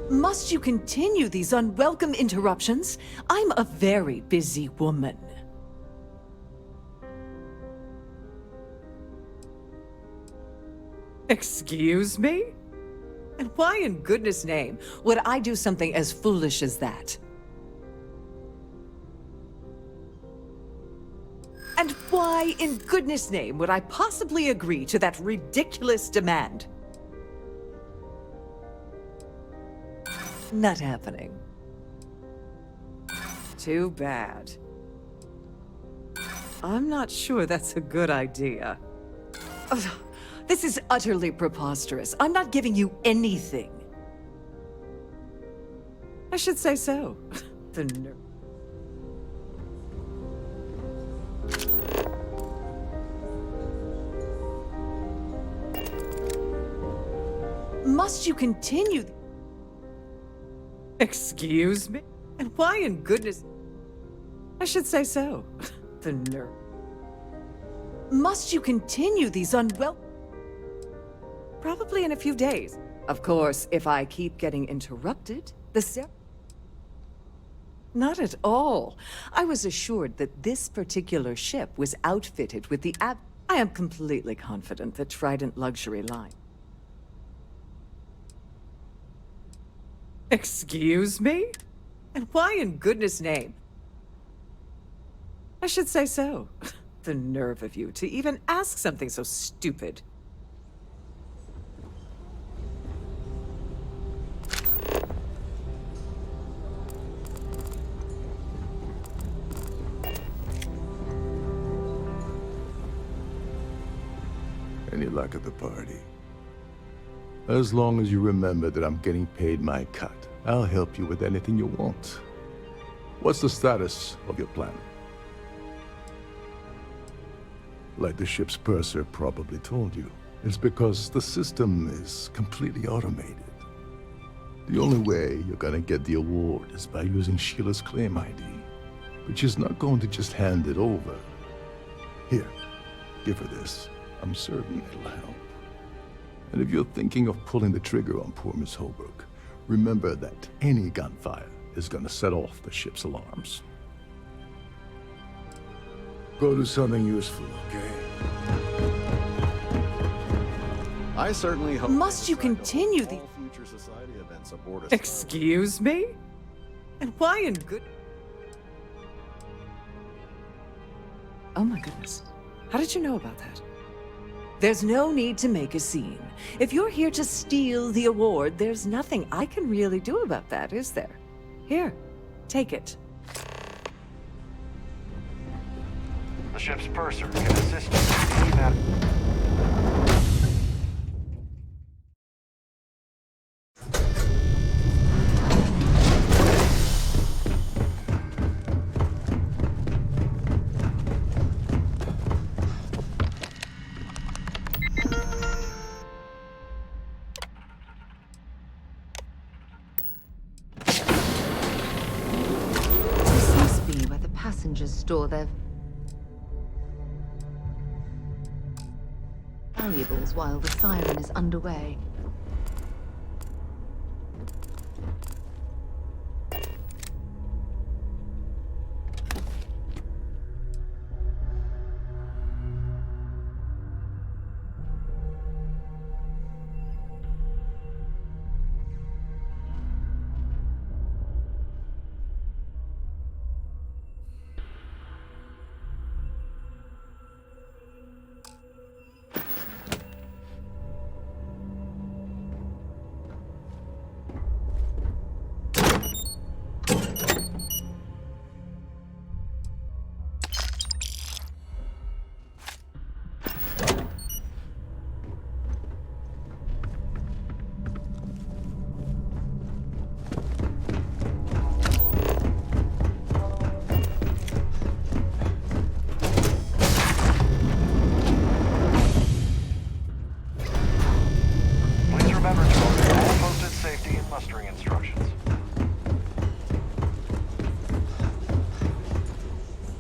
Must you continue these unwelcome interruptions? I'm a very busy woman. Excuse me? And why in goodness name would I do something as foolish as that? And why in goodness name would I possibly agree to that ridiculous demand? Not happening. Too bad. I'm not sure that's a good idea. Ugh, this is utterly preposterous. I'm not giving you anything. I should say so. The nerve. Must you continue? Excuse me? And why in goodness? I should say so. The nerve. Must you continue these Probably in a few days. Of course, if I keep getting interrupted, Not at all. I was assured that this particular ship was outfitted with the I am completely confident that Trident Luxury Line. Excuse me? And why in goodness name? I should say so. The nerve of you to even ask something so stupid. Any luck at the party? As long as you remember that I'm getting paid my cut, I'll help you with anything you want. What's the status of your plan? Like the ship's purser probably told you, it's because the system is completely automated. The only way you're gonna get the award is by using Sheila's claim ID, but she's not going to just hand it over. Here, give her this. I'm certain it'll help. And if you're thinking of pulling the trigger on poor Miss Holbrook, remember that any gunfire is gonna set off the ship's alarms. Go do something useful, okay? I certainly hope. Must you continue the future society events aboard us? Excuse me? And why in good... Oh my goodness. How did you know about that? There's no need to make a scene. If you're here to steal the award, there's nothing I can really do about that, is there? Here, take it. The ship's purser can assist you in any matter. This must be where the passengers store their valuables while the siren is underway.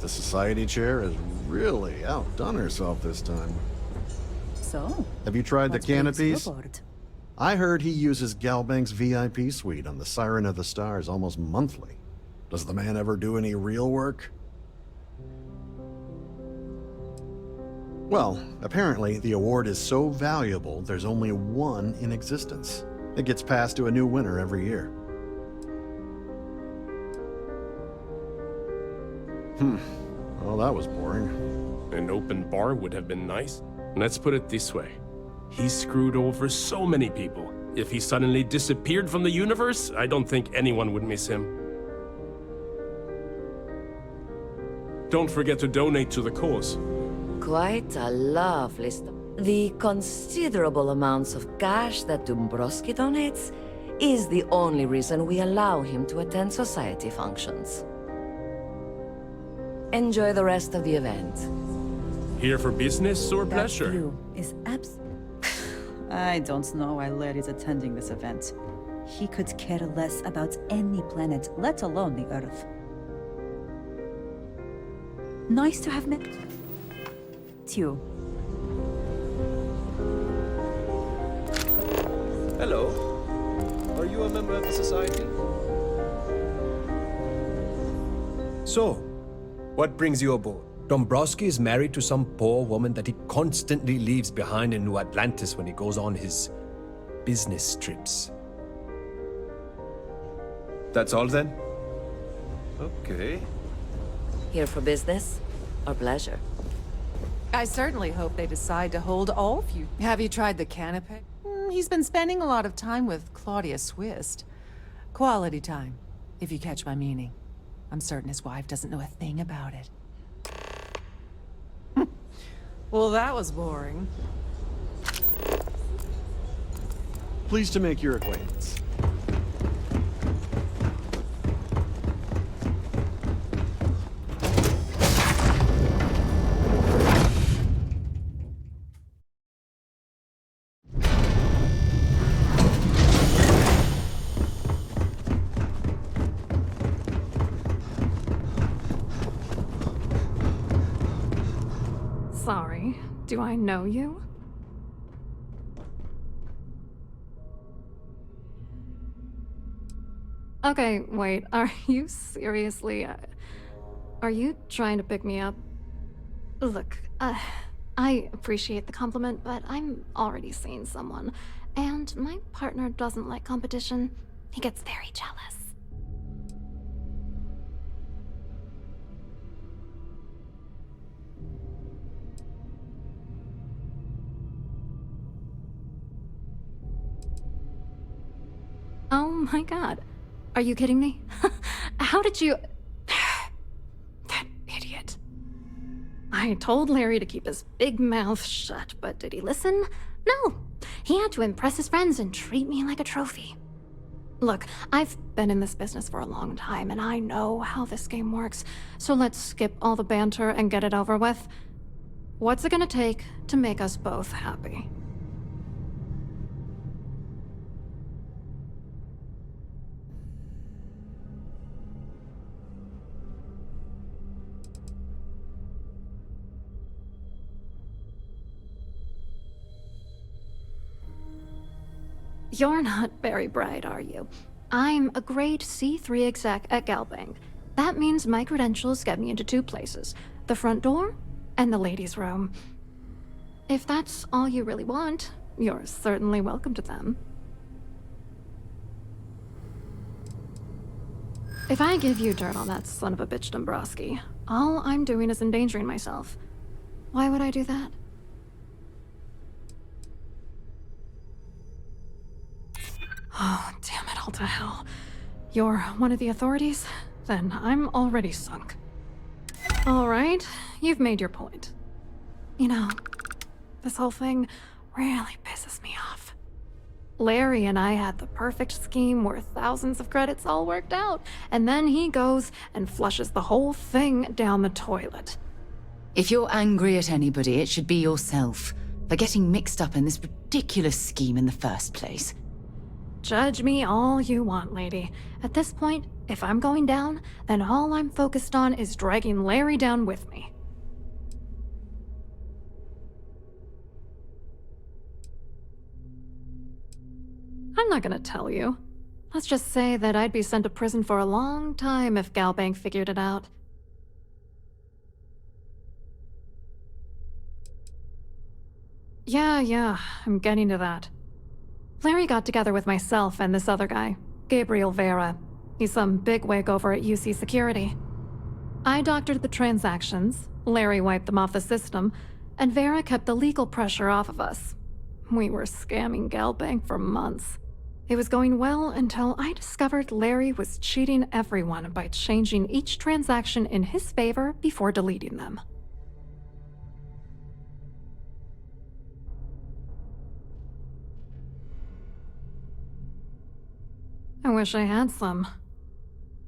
Society chair has really outdone herself this time. So? Have you tried the what brings you canopies? aboard? I heard he uses Galbank's VIP suite on the Siren of the Stars almost monthly. Does the man ever do any real work? Well, apparently the award is so valuable there's only one in existence. It gets passed to a new winner every year. Well, that was boring. An open bar would have been nice. Let's put it this way. He screwed over so many people. If he suddenly disappeared from the universe, I don't think anyone would miss him. Don't forget to donate to the cause. Quite a lovely story. The considerable amounts of cash that Dombrowski donates is the only reason we allow him to attend society functions. Enjoy the rest of the event. Here for business or That pleasure? view is I don't know why Larry's attending this event. He could care less about any planet, let alone the Earth. Nice to have met you. Hello. Are you a member of the Society? So, what brings you aboard? Dombrowski is married to some poor woman that he constantly leaves behind in New Atlantis when he goes on his business trips. That's all then? Okay. Here for business or pleasure? I certainly hope they decide to hold all of you. Have you tried the canapé? He's been spending a lot of time with Claudia Swist. Quality time, if you catch my meaning. I'm certain his wife doesn't know a thing about it. Well, that was boring. Pleased to make your acquaintance. Sorry, do I know you? Okay, wait, are you seriously... are you trying to pick me up? Look, I appreciate the compliment, but I'm already seeing someone, and my partner doesn't like competition. He gets very jealous. Oh my god. Are you kidding me? How did you... That idiot. I told Larry to keep his big mouth shut, but did he listen? No. He had to impress his friends and treat me like a trophy. Look, I've been in this business for a long time, and I know how this game works, so let's skip all the banter and get it over with. What's it gonna take to make us both happy? You're not very bright, are you? I'm a grade C3 exec at Galbank. That means my credentials get me into two places, the front door and the ladies' room. If that's all you really want, you're certainly welcome to them. If I give you dirt on that son of a bitch Dombrowski, all I'm doing is endangering myself. Why would I do that? Oh, damn it all to hell. You're one of the authorities? Then I'm already sunk. Alright, you've made your point. You know, this whole thing really pisses me off. Larry and I had the perfect scheme worth thousands of credits all worked out, and then he goes and flushes the whole thing down the toilet. If you're angry at anybody, it should be yourself, for getting mixed up in this ridiculous scheme in the first place. Judge me all you want, lady. At this point, if I'm going down, then all I'm focused on is dragging Larry down with me. I'm not gonna tell you. Let's just say that I'd be sent to prison for a long time if Galbank figured it out. Yeah, I'm getting to that. Larry got together with myself and this other guy, Gabriel Vera. He's some bigwig over at UC Security. I doctored the transactions, Larry wiped them off the system, and Vera kept the legal pressure off of us. We were scamming Galbank for months. It was going well until I discovered Larry was cheating everyone by changing each transaction in his favor before deleting them. I wish I had some.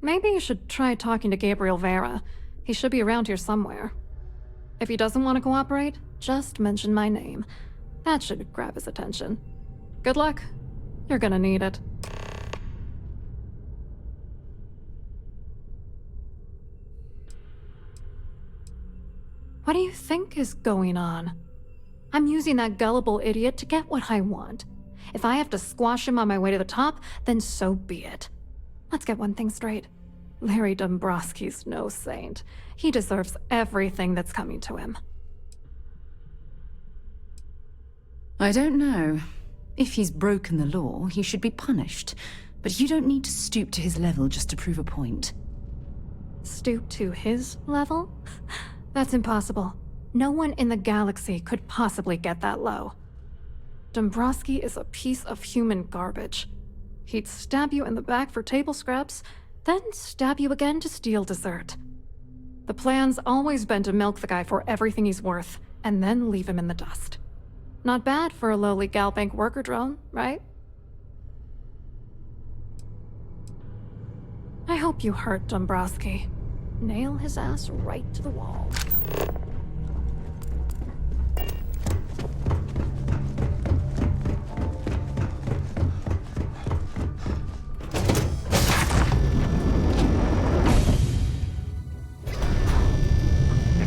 Maybe you should try talking to Gabriel Vera. He should be around here somewhere. If he doesn't want to cooperate, just mention my name. That should grab his attention. Good luck. You're gonna need it. What do you think is going on? I'm using that gullible idiot to get what I want. If I have to squash him on my way to the top, then so be it. Let's get one thing straight. Larry Dombrowski's no saint. He deserves everything that's coming to him. I don't know. If he's broken the law, he should be punished. But you don't need to stoop to his level just to prove a point. Stoop to his level? That's impossible. No one in the galaxy could possibly get that low. Dombrowski is a piece of human garbage. He'd stab you in the back for table scraps, then stab you again to steal dessert. The plan's always been to milk the guy for everything he's worth, and then leave him in the dust. Not bad for a lowly Galbank worker drone, right? I hope you hurt Dombrowski. Nail his ass right to the wall. If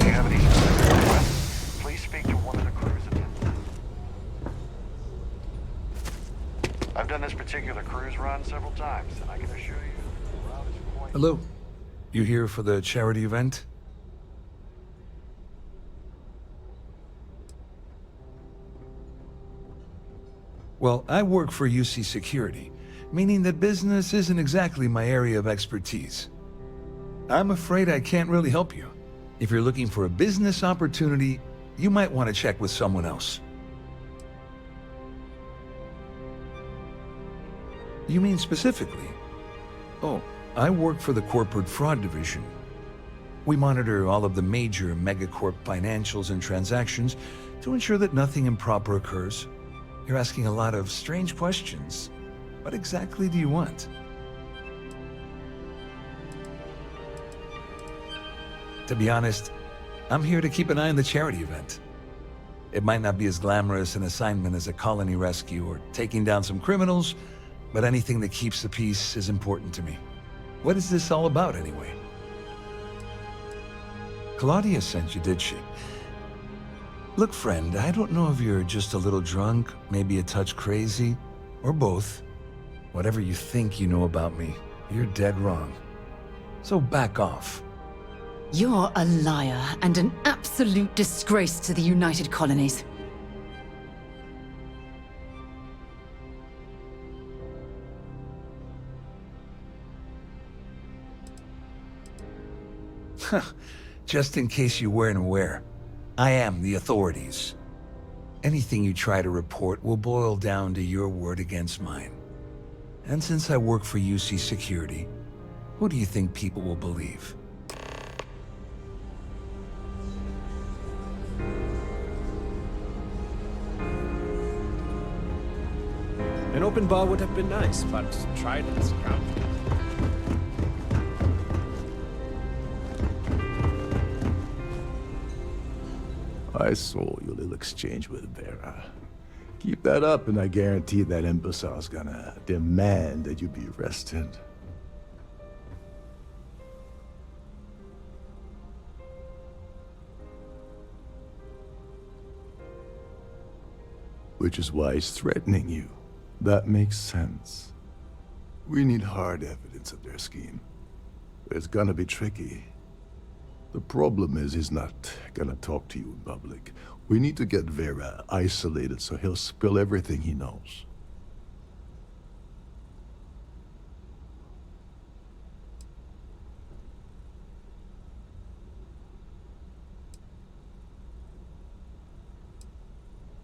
you have any specific requests, please speak to one of the crew's attendants. I've done this particular cruise run several times, and I can assure you the route is quite... Hello. You here for the charity event? Well, I work for UC Security, meaning that business isn't exactly my area of expertise. I'm afraid I can't really help you. If you're looking for a business opportunity, you might want to check with someone else. You mean specifically? Oh, I work for the Corporate Fraud Division. We monitor all of the major megacorp financials and transactions to ensure that nothing improper occurs. You're asking a lot of strange questions. What exactly do you want? To be honest, I'm here to keep an eye on the charity event. It might not be as glamorous an assignment as a colony rescue or taking down some criminals, but anything that keeps the peace is important to me. What is this all about, anyway? Claudia sent you, did she? Look, friend, I don't know if you're just a little drunk, maybe a touch crazy, or both. Whatever you think you know about me, you're dead wrong. So back off. You're a liar and an absolute disgrace to the United Colonies. Just in case you weren't aware, I am the authorities. Anything you try to report will boil down to your word against mine. And since I work for UC Security, who do you think people will believe? An open bar would have been nice, but Trident's crowded. I saw your little exchange with Vera. Keep that up, and I guarantee that imbecile's gonna demand that you be arrested. Which is why he's threatening you. That makes sense. We need hard evidence of their scheme. But it's gonna be tricky. The problem is he's not gonna talk to you in public. We need to get Vera isolated so he'll spill everything he knows.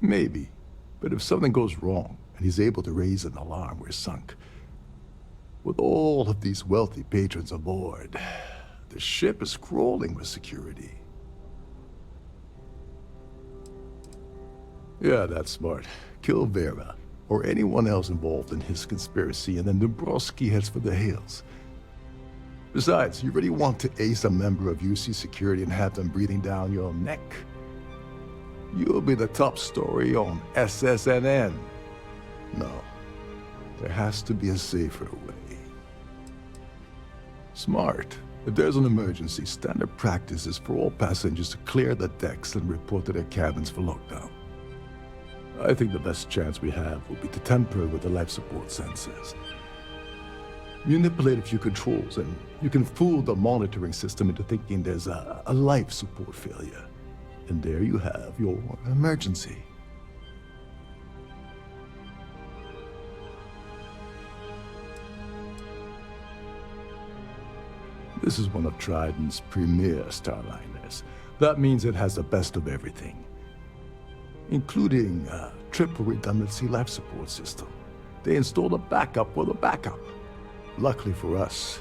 Maybe, but if something goes wrong and he's able to raise an alarm, we're sunk. With all of these wealthy patrons aboard, the ship is crawling with security. Yeah, that's smart. Kill Vera, or anyone else involved in his conspiracy, and then Dombrowski heads for the hills. Besides, you really want to ace a member of UC Security and have them breathing down your neck? You'll be the top story on SSNN. No, there has to be a safer way. Smart. If there's an emergency, standard practice is for all passengers to clear the decks and report to their cabins for lockdown. I think the best chance we have will be to tamper with the life support sensors. Manipulate a few controls, and you can fool the monitoring system into thinking there's a life support failure. And there you have your emergency. This is one of Trident's premier Starliners. That means it has the best of everything, including a triple redundancy life support system. They installed a backup for the backup. Luckily for us,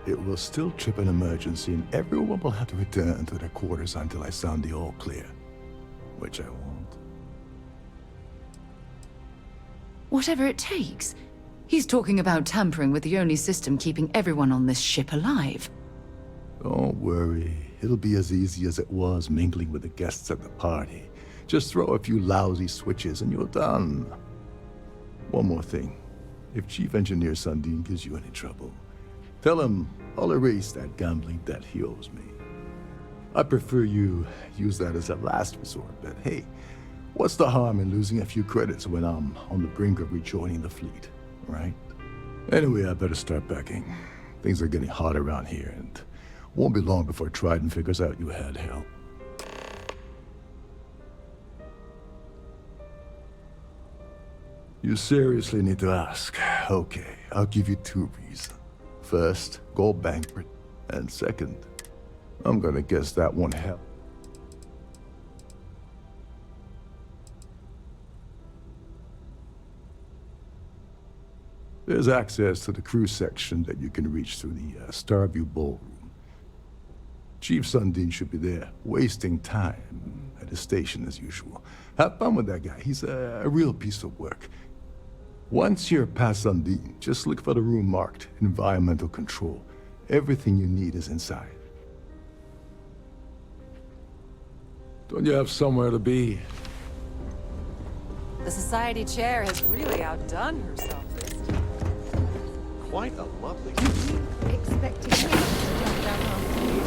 it will still trip an emergency and everyone will have to return to their quarters until I sound the all clear, which I won't. Whatever it takes. He's talking about tampering with the only system keeping everyone on this ship alive. Don't worry. It'll be as easy as it was mingling with the guests at the party. Just throw a few lousy switches and you're done. One more thing. If Chief Engineer Sundin gives you any trouble, tell him I'll erase that gambling debt he owes me. I prefer you use that as a last resort, but hey, what's the harm in losing a few credits when I'm on the brink of rejoining the fleet, right? Anyway, I better start packing. Things are getting hot around here, and won't be long before Trident figures out you had help. You seriously need to ask. Okay, I'll give you 2 reasons. First, gold banquet, and second, I'm gonna guess that won't help. There's access to the crew section that you can reach through the Starview Ballroom. Chief Sundin should be there, wasting time at his station as usual. Have fun with that guy. He's a real piece of work. Once you're past Sundin, just look for the room marked Environmental Control. Everything you need is inside. Don't you have somewhere to be? The Society Chair has really outdone herself this time. Quite a lovely... Expecting me to jump down after you.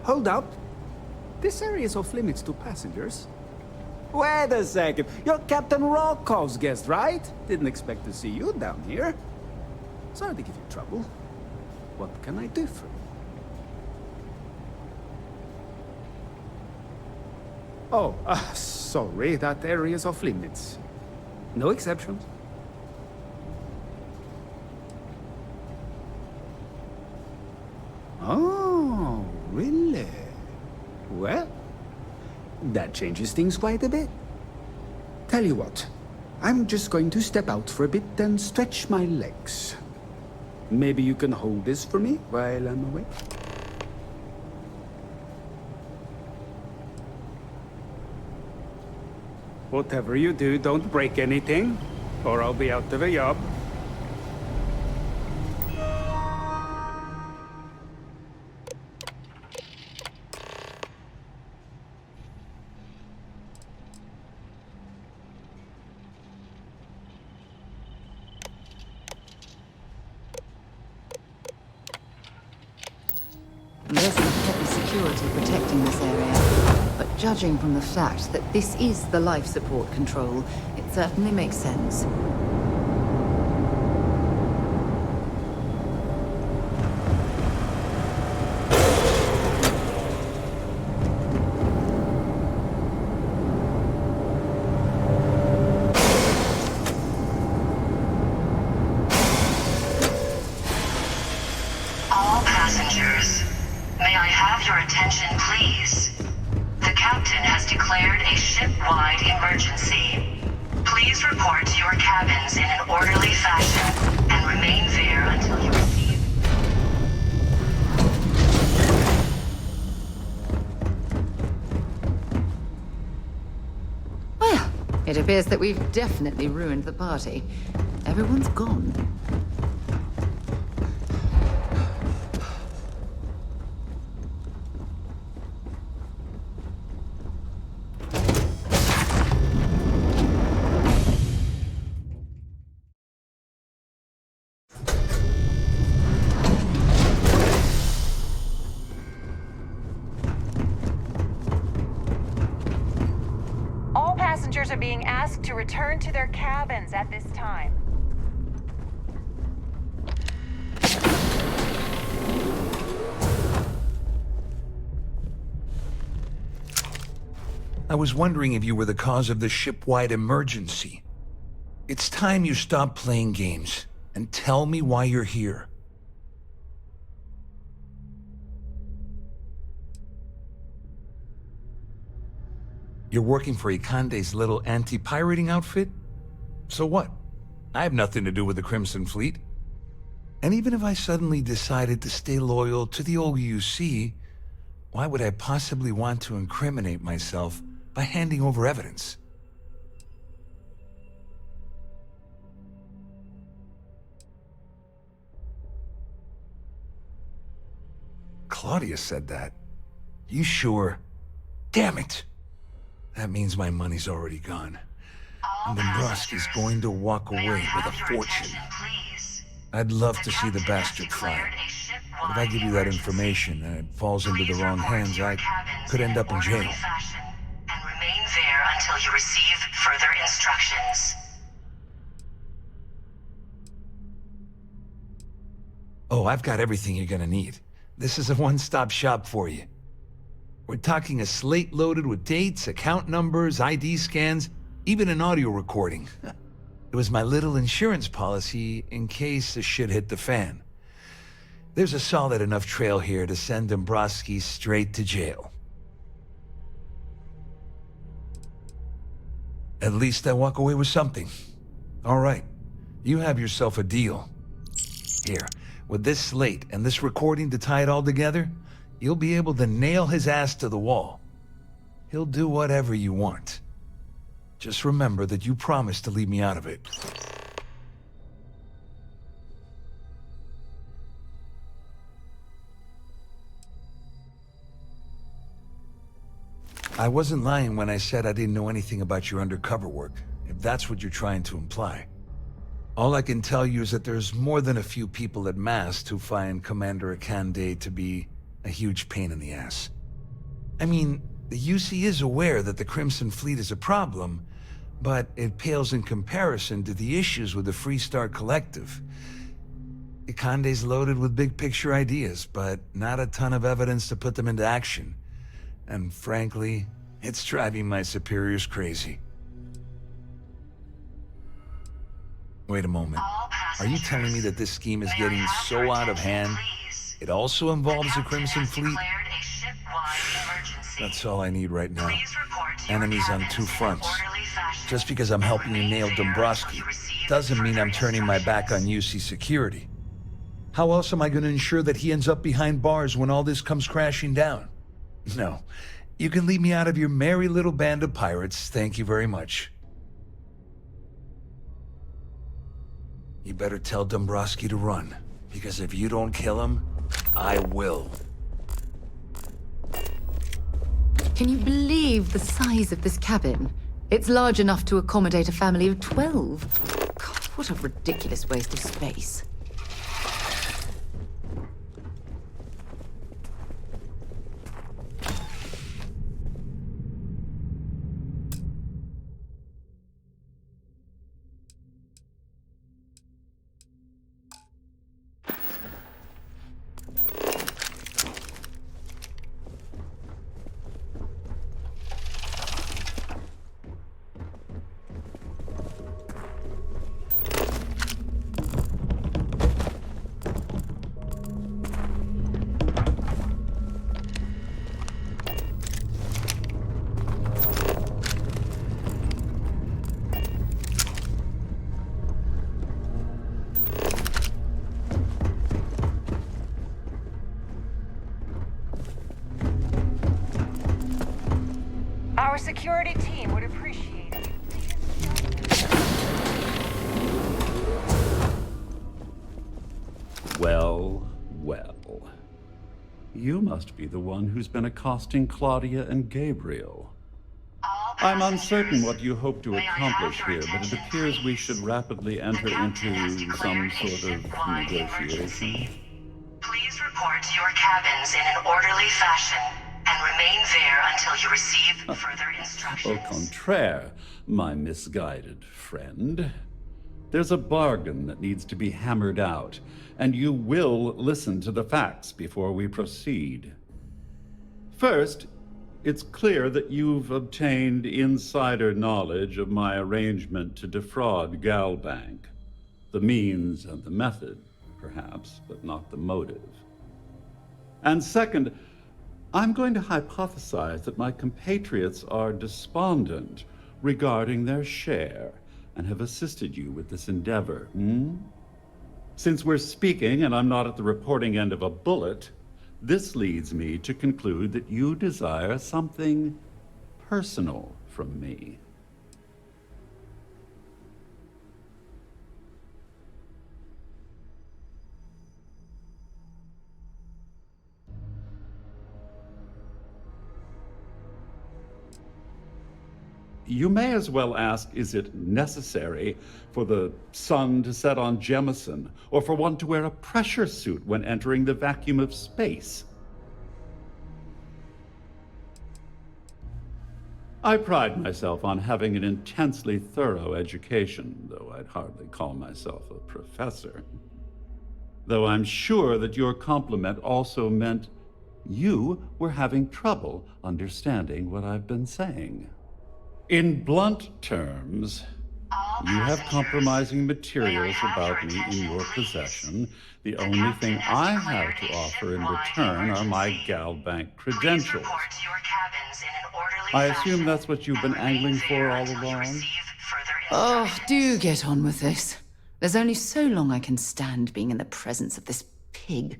Hold up. This area is off limits to passengers. Wait a second. You're Captain Rocko's guest, right? Didn't expect to see you down here. Sorry to give you trouble. What can I do for you? Oh, sorry. That area is off limits. No exceptions. Oh, really? Well, that changes things quite a bit. Tell you what, I'm just going to step out for a bit and stretch my legs. Maybe you can hold this for me while I'm away? Whatever you do, don't break anything, or I'll be out of a job. There's some heavy security protecting this area, but judging from the fact that this is the life support control, it certainly makes sense. passengers. May I have your attention, please? The captain has declared a ship-wide emergency. Please report to your cabins in an orderly fashion and remain there until you receive... Well, it appears that we've definitely ruined the party. Everyone's gone. All passengers are being asked to return to their cabins at this time. I was wondering if you were the cause of the ship-wide emergency. It's time you stop playing games and tell me why you're here. You're working for Ikande's little anti-pirating outfit? So what? I have nothing to do with the Crimson Fleet. And even if I suddenly decided to stay loyal to the old UC, why would I possibly want to incriminate myself by handing over evidence? Claudia said that. You sure? Damn it! That means my money's already gone. And Dombrowski's going to walk away with a fortune. I'd love to see the bastard try. But if I give you that information and it falls into the wrong hands, I could end up in jail. And remain there until you receive further instructions. Oh, I've got everything you're gonna need. This is a one-stop shop for you. We're talking a slate loaded with dates, account numbers, ID scans, even an audio recording. It was my little insurance policy in case the shit hit the fan. There's a solid enough trail here to send Dombrowski straight to jail. At least I walk away with something. All right, you have yourself a deal. Here, with this slate and this recording to tie it all together, you'll be able to nail his ass to the wall. He'll do whatever you want. Just remember that you promised to leave me out of it. I wasn't lying when I said I didn't know anything about your undercover work, if that's what you're trying to imply. All I can tell you is that there's more than a few people at Mast who find Commander Ikande to be a huge pain in the ass. I mean, the UC is aware that the Crimson Fleet is a problem, but it pales in comparison to the issues with the Freestar Collective. Ikande's loaded with big-picture ideas, but not a ton of evidence to put them into action. And frankly, it's driving my superiors crazy. Wait a moment. Are you telling me that this scheme is getting so out of hand, it also involves the Crimson Fleet? That's all I need right now. Enemies on two fronts. Just because I'm helping you nail Dombrowski doesn't mean I'm turning my back on UC security. How else am I going to ensure that he ends up behind bars when all this comes crashing down? No. You can leave me out of your merry little band of pirates, thank you very much. You better tell Dombrowski to run, because if you don't kill him, I will. Can you believe the size of this cabin? It's large enough to accommodate a family of 12. God, what a ridiculous waste of space. security team would appreciate it. Well, well. You must be the one who's been accosting Claudia and Gabriel. I'm uncertain what you hope to accomplish here, but it appears we should rapidly enter into some sort of negotiation. Please report to your cabins in an orderly fashion and remain there until you receive further instructions. Au contraire, my misguided friend. There's a bargain that needs to be hammered out, and you will listen to the facts before we proceed. First, it's clear that you've obtained insider knowledge of my arrangement to defraud Galbank. The means and the method, perhaps, but not the motive. And second, I'm going to hypothesize that my compatriots are despondent regarding their share and have assisted you with this endeavor, Since we're speaking and I'm not at the reporting end of a bullet, this leads me to conclude that you desire something personal from me. You may as well ask, is it necessary for the sun to set on Jemison, or for one to wear a pressure suit when entering the vacuum of space? I pride myself on having an intensely thorough education, though I'd hardly call myself a professor. Though I'm sure that your compliment also meant you were having trouble understanding what I've been saying. In blunt terms, you have compromising materials about me in your possession. The only thing I have to offer in return are my Galbank credentials. I assume that's what you've been angling for all along? Oh, do get on with this. There's only so long I can stand being in the presence of this pig.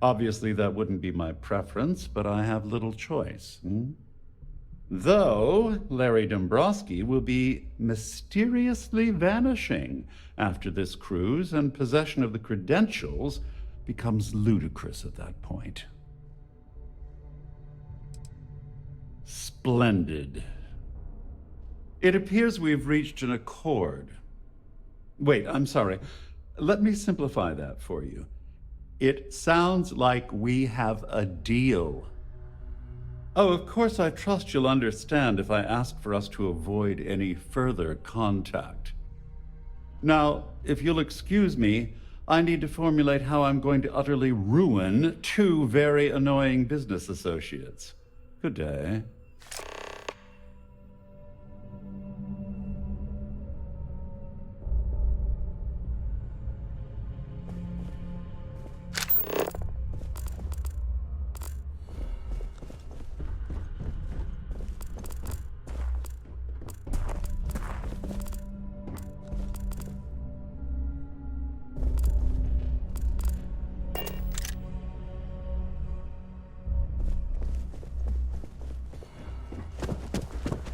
Obviously, that wouldn't be my preference, but I have little choice. Though Larry Dombrowski will be mysteriously vanishing after this cruise, and possession of the credentials becomes ludicrous at that point. Splendid. It appears we've reached an accord. Wait, I'm sorry. Let me simplify that for you. It sounds like we have a deal. Oh, of course, I trust you'll understand if I ask for us to avoid any further contact. Now, if you'll excuse me, I need to formulate how I'm going to utterly ruin two very annoying business associates. Good day.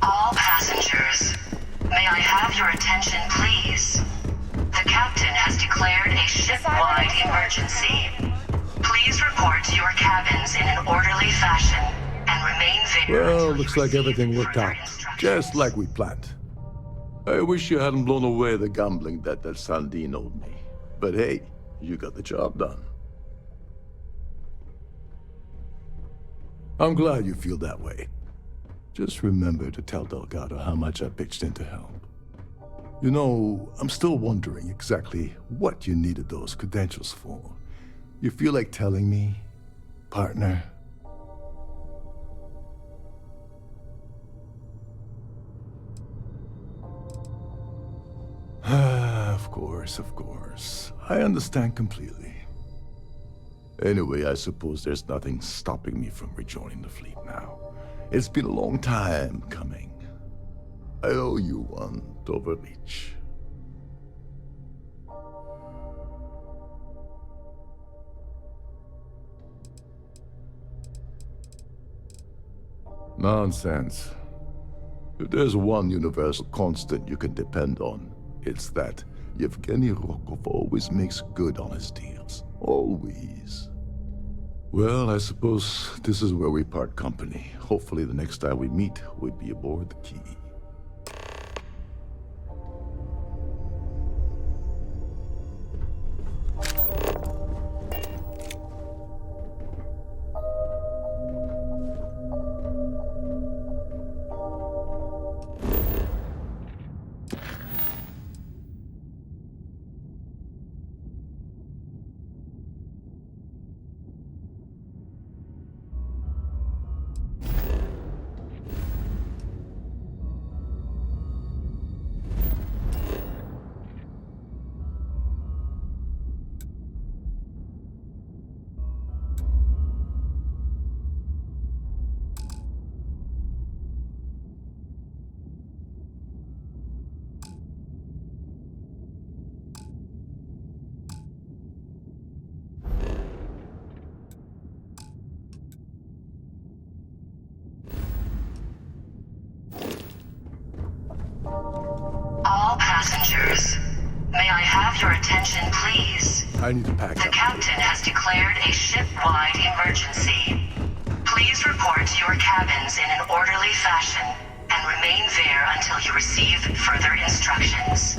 All passengers, may I have your attention, please? The captain has declared a ship-wide emergency. Please report to your cabins in an orderly fashion and remain there. Well, looks like everything worked out just like we planned. I wish you hadn't blown away the gambling debt that Sandine owed me. But hey, you got the job done. I'm glad you feel that way. Just remember to tell Delgado how much I pitched in to help. You know, I'm still wondering exactly what you needed those credentials for. You feel like telling me, partner? Of course. I understand completely. Anyway, I suppose there's nothing stopping me from rejoining the fleet now. It's been a long time coming. I owe you one, Doverbeach. Nonsense. If there's one universal constant you can depend on, it's that Yevgeny Rokov always makes good on his deals. Always. Well, I suppose this is where we part company. Hopefully the next time we meet, we'll be aboard the Key. All passengers, may I have your attention, please? I need to pack The up. captain has declared a ship-wide emergency. Please report to your cabins in an orderly fashion and remain there until you receive further instructions.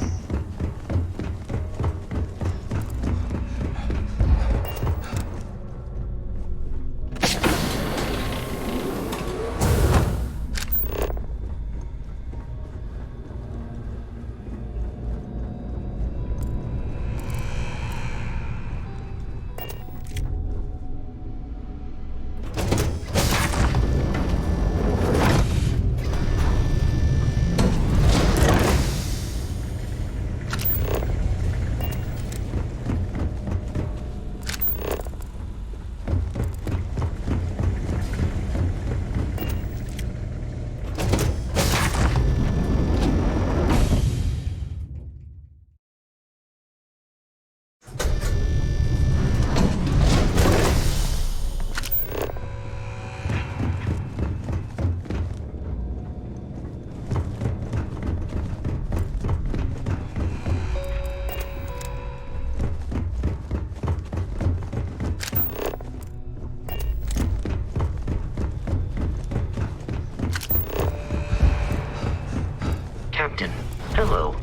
Captain, hello.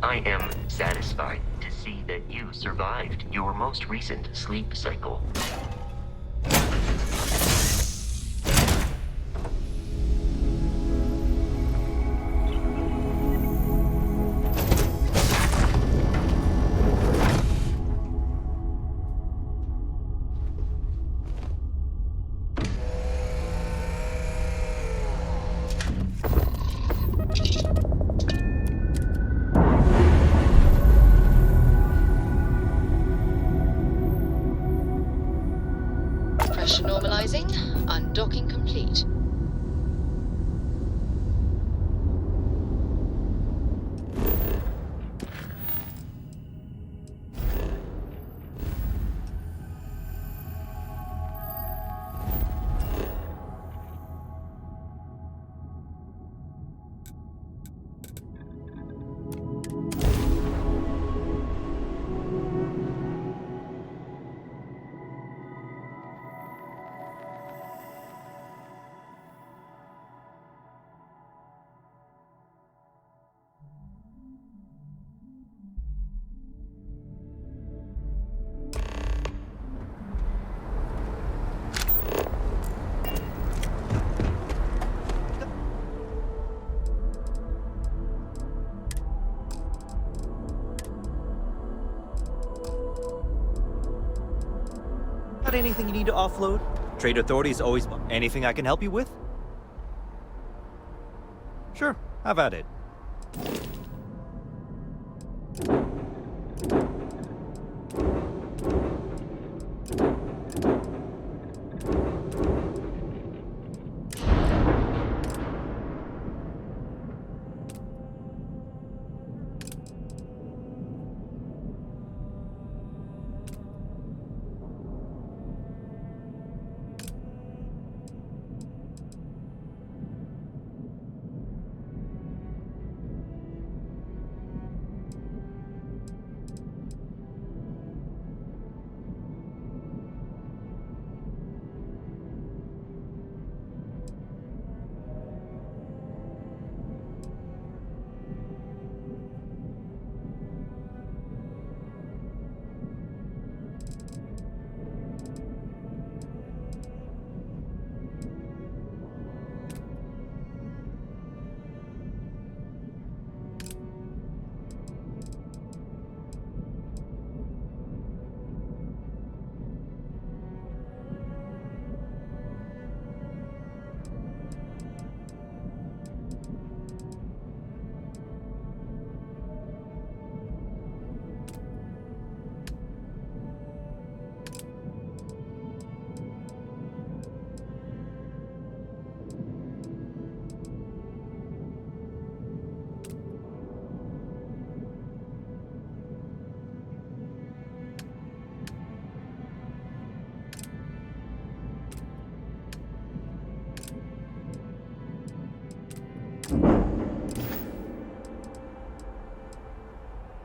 I am satisfied to see that you survived your most recent sleep cycle. Pressure normalizing. Undocking complete. Got anything you need to offload? Trade Authority is always anything I can help you with? Sure, have at it.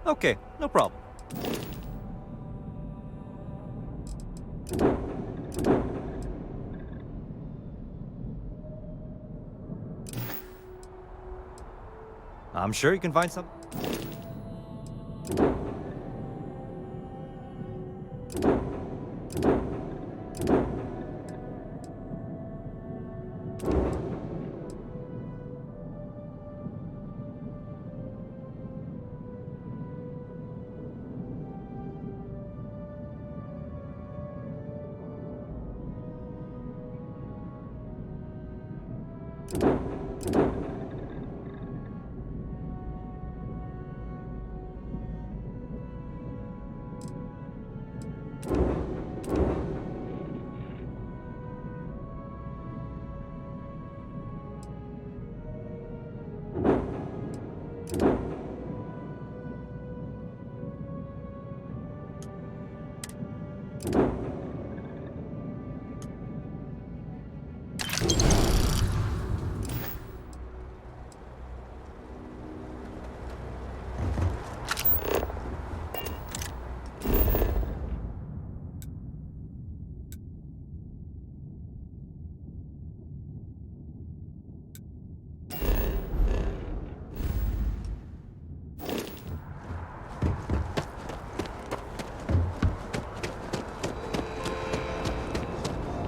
Okay, no problem. I'm sure you can find some.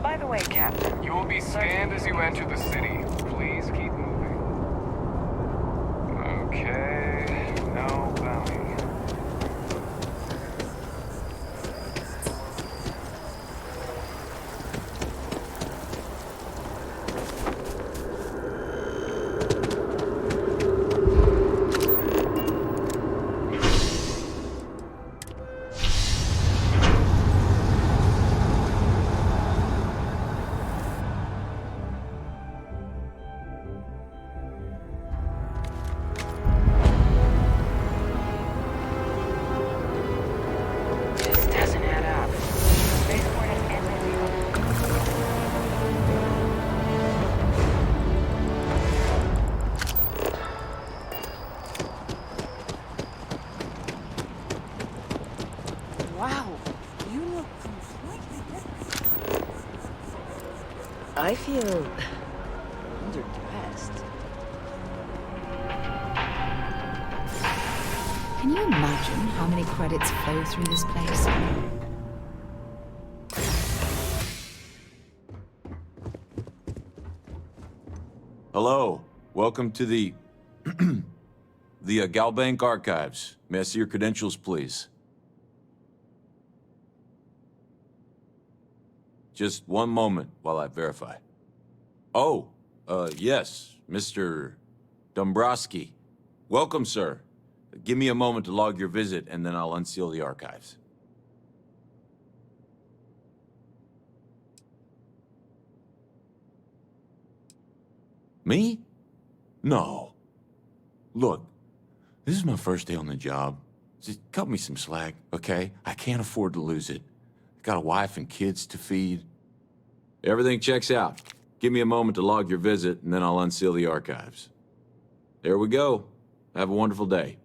By the way, Captain. You will be scanned as you enter the city. Please keep moving. Okay, no bounty. This doesn't add up. Spaceport is empty. Wow, you look completely different. I feel underdressed. Can you imagine how many credits flow through this place? Hello. Welcome to the Galbank Archives. May I see your credentials, please? Just one moment while I verify. Oh, yes, Mr. Dombrowski. Welcome, sir. Give me a moment to log your visit, and then I'll unseal the archives. Me? No. Look, this is my first day on the job. Just cut me some slack, okay? I can't afford to lose it. I got a wife and kids to feed. Everything checks out. Give me a moment to log your visit, and then I'll unseal the archives. There we go. Have a wonderful day.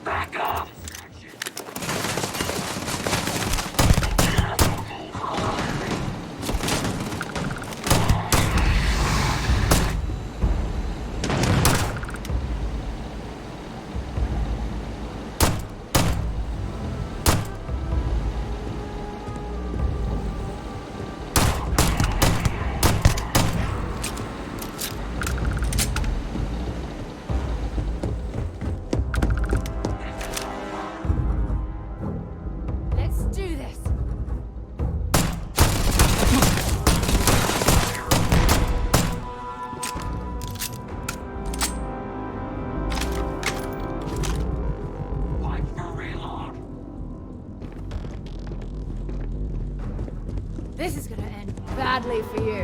Back up. Let's do this. This is gonna end badly for you.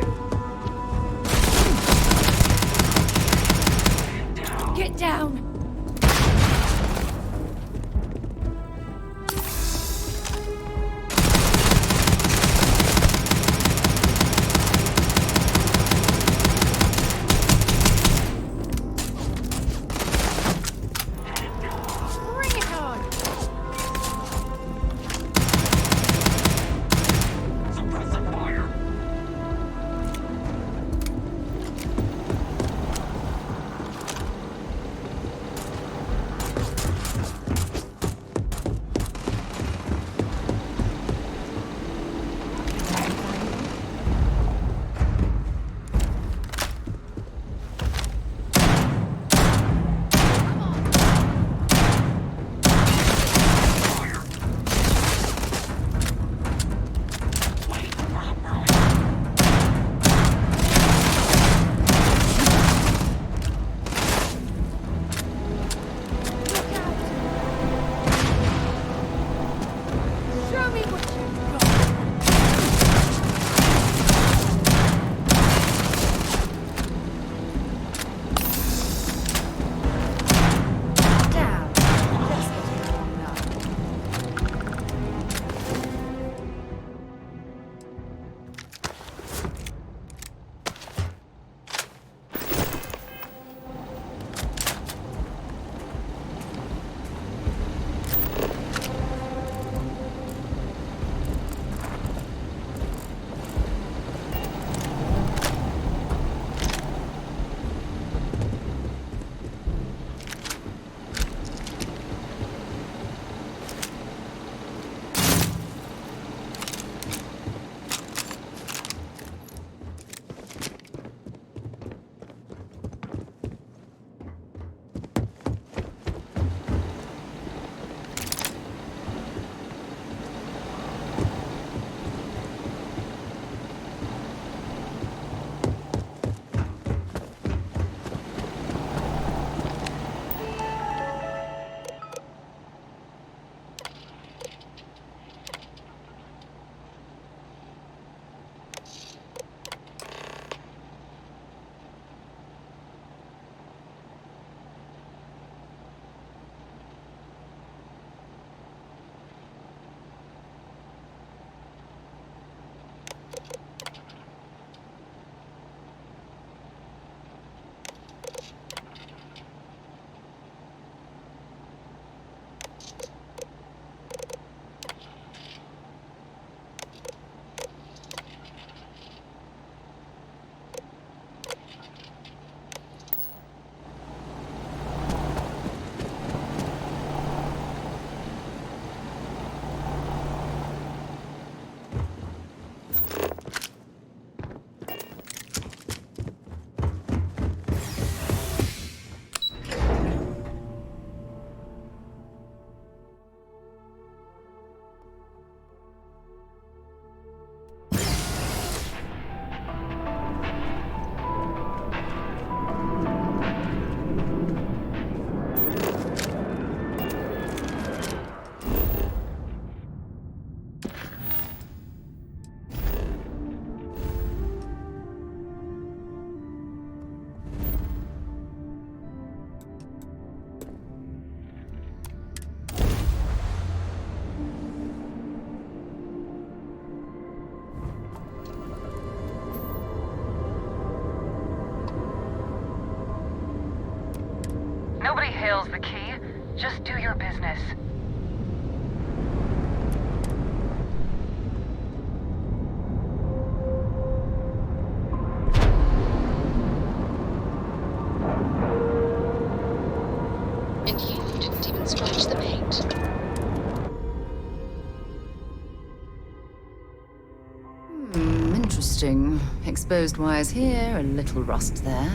Jail's the key. Just do your business. And you didn't even scratch the paint. Interesting. Exposed wires here, a little rust there.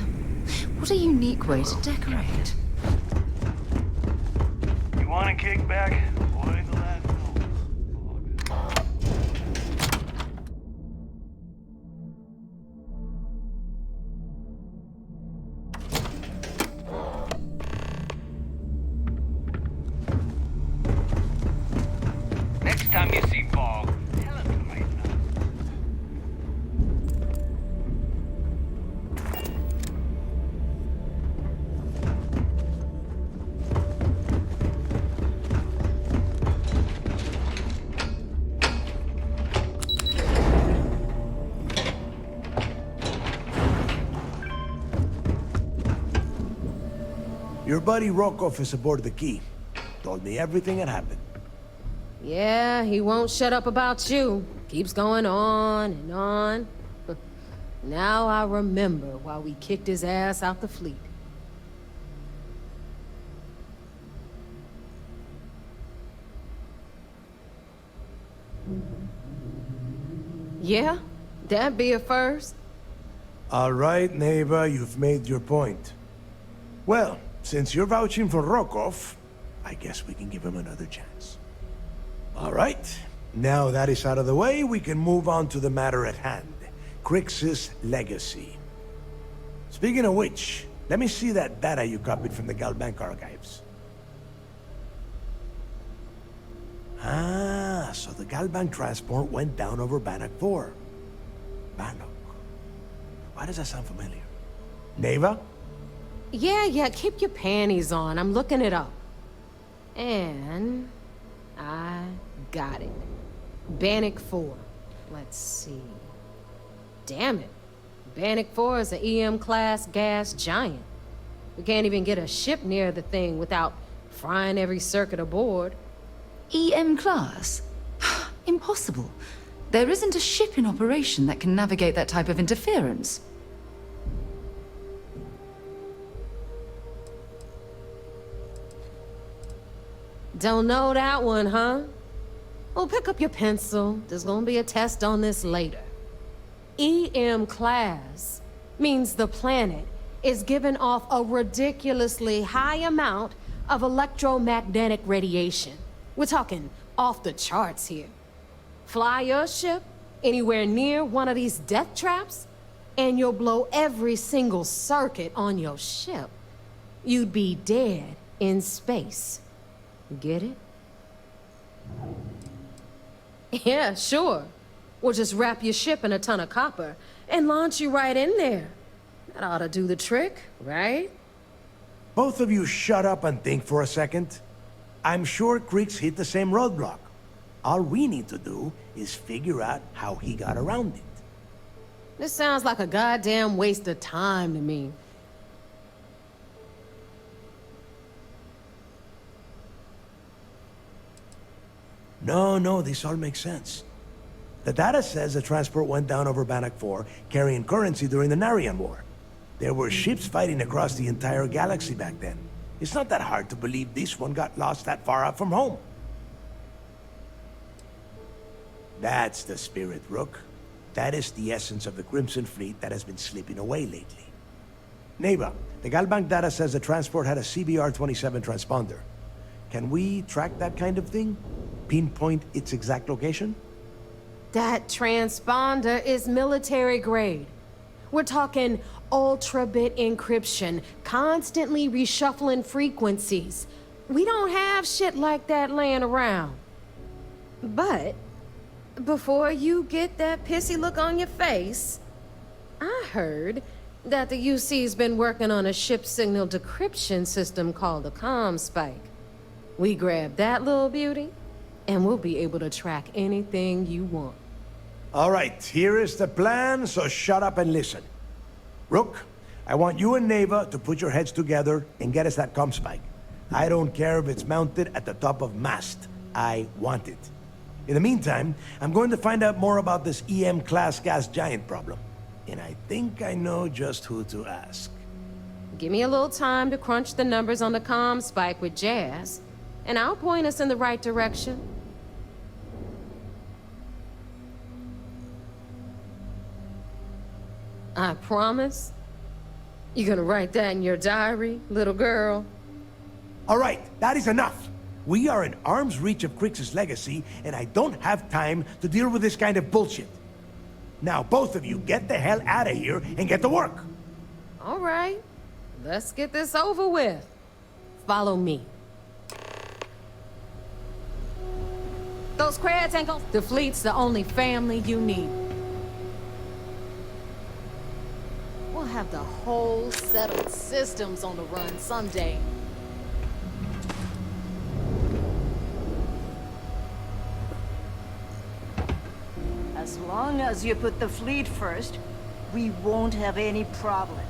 What a unique way to decorate. You want a kickback? Boy, the lad Next time you see Paul, tell him to wait. Your buddy Rokov is aboard the Key. Told me everything that happened. Yeah, he won't shut up about you. Keeps going on and on. Now I remember why we kicked his ass out the fleet. Yeah, that'd be a first. All right, Neva, you've made your point. Well, since you're vouching for Rokov, I guess we can give him another chance. All right, now that is out of the way, we can move on to the matter at hand. Crix's legacy. Speaking of which, let me see that data you copied from the Galbank archives. Ah, so the Galbank transport went down over Bannock 4. Bannock. Why does that sound familiar? Neva? Yeah, keep your panties on. I'm looking it up. And I got it. Bannock 4. Let's see. Damn it. Bannock 4 is an EM-class gas giant. We can't even get a ship near the thing without frying every circuit aboard. EM class? Impossible. There isn't a ship in operation that can navigate that type of interference. Don't know that one, huh? Well, pick up your pencil. There's gonna be a test on this later. EM class means the planet is giving off a ridiculously high amount of electromagnetic radiation. We're talking off the charts here. Fly your ship anywhere near one of these death traps, and you'll blow every single circuit on your ship. You'd be dead in space. Get it? Yeah, sure. We'll just wrap your ship in a ton of copper and launch you right in there. That ought to do the trick, right? Both of you shut up and think for a second. I'm sure Crix hit the same roadblock. All we need to do is figure out how he got around it. This sounds like a goddamn waste of time to me. No, this all makes sense. The data says the transport went down over Bannock 4, carrying currency during the Narian War. There were ships fighting across the entire galaxy back then. It's not that hard to believe this one got lost that far out from home. That's the spirit, Rook. That is the essence of the Crimson Fleet that has been slipping away lately. Neva, the Galbank data says the transport had a CBR-27 transponder. Can we track that kind of thing? Pinpoint its exact location? That transponder is military grade. We're talking ultra-bit encryption, constantly reshuffling frequencies. We don't have shit like that laying around. But before you get that pissy look on your face, I heard that the UC's been working on a ship signal decryption system called a ComSpike. We grab that little beauty, and we'll be able to track anything you want. All right, here is the plan, so shut up and listen. Rook, I want you and Neva to put your heads together and get us that ComSpike. I don't care if it's mounted at the top of mast. I want it. In the meantime, I'm going to find out more about this EM-class gas giant problem. And I think I know just who to ask. Give me a little time to crunch the numbers on the comm spike with Jazz, and I'll point us in the right direction. I promise. You gonna write that in your diary, little girl? All right, that is enough. We are in arm's reach of Crix's legacy, and I don't have time to deal with this kind of bullshit. Now, both of you get the hell out of here and get to work. All right, let's get this over with. Follow me. Those crabs ain't gonna... The fleet's the only family you need. We'll have the whole settled systems on the run someday. As long as you put the fleet first, we won't have any problems.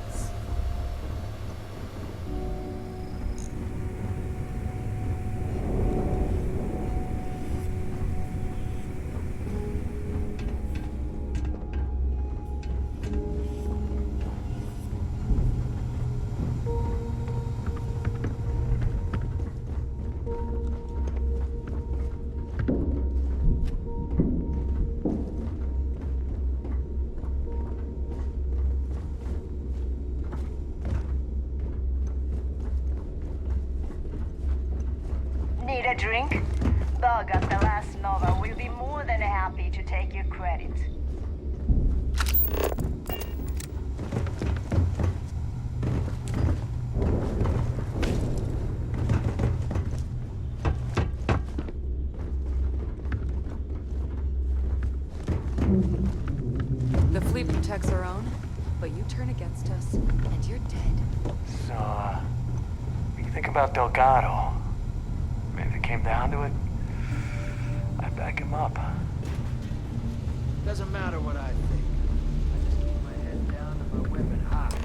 Need a drink? Doug at the last Nova will be more than happy to take your credit. The fleet protects our own, but you turn against us, and you're dead. So, what do you think about Delgado? I mean, if it came down to it, I'd back him up. Doesn't matter what I think. I just keep my head down and my weapon high.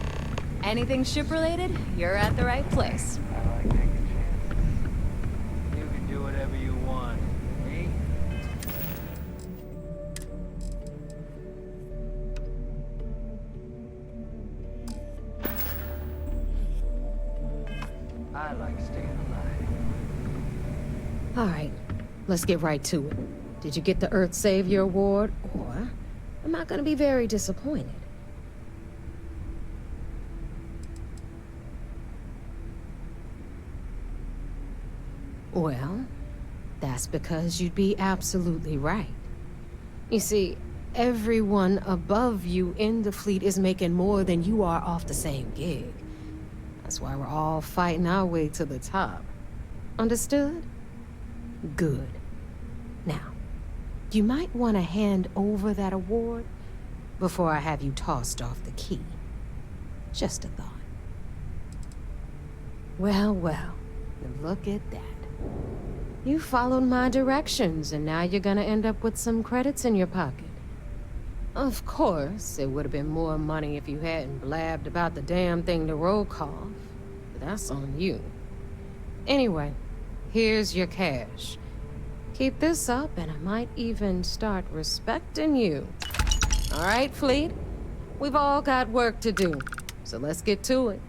Anything ship-related, you're at the right place. I like taking chances. You can do whatever you want. Me? I like staying alive. All right, let's get right to it. Did you get the Earth Savior Award, or am I gonna be very disappointed? Well, that's because you'd be absolutely right. You see, everyone above you in the fleet is making more than you are off the same gig. That's why we're all fighting our way to the top. Understood? Good. Now, you might want to hand over that award before I have you tossed off the key. Just a thought. Well, well, look at that. You followed my directions, and now you're gonna end up with some credits in your pocket. Of course, it would have been more money if you hadn't blabbed about the damn thing to roll call, but that's on you. Anyway, here's your cash. Keep this up, and I might even start respecting you. All right, Fleet? We've all got work to do, so let's get to it.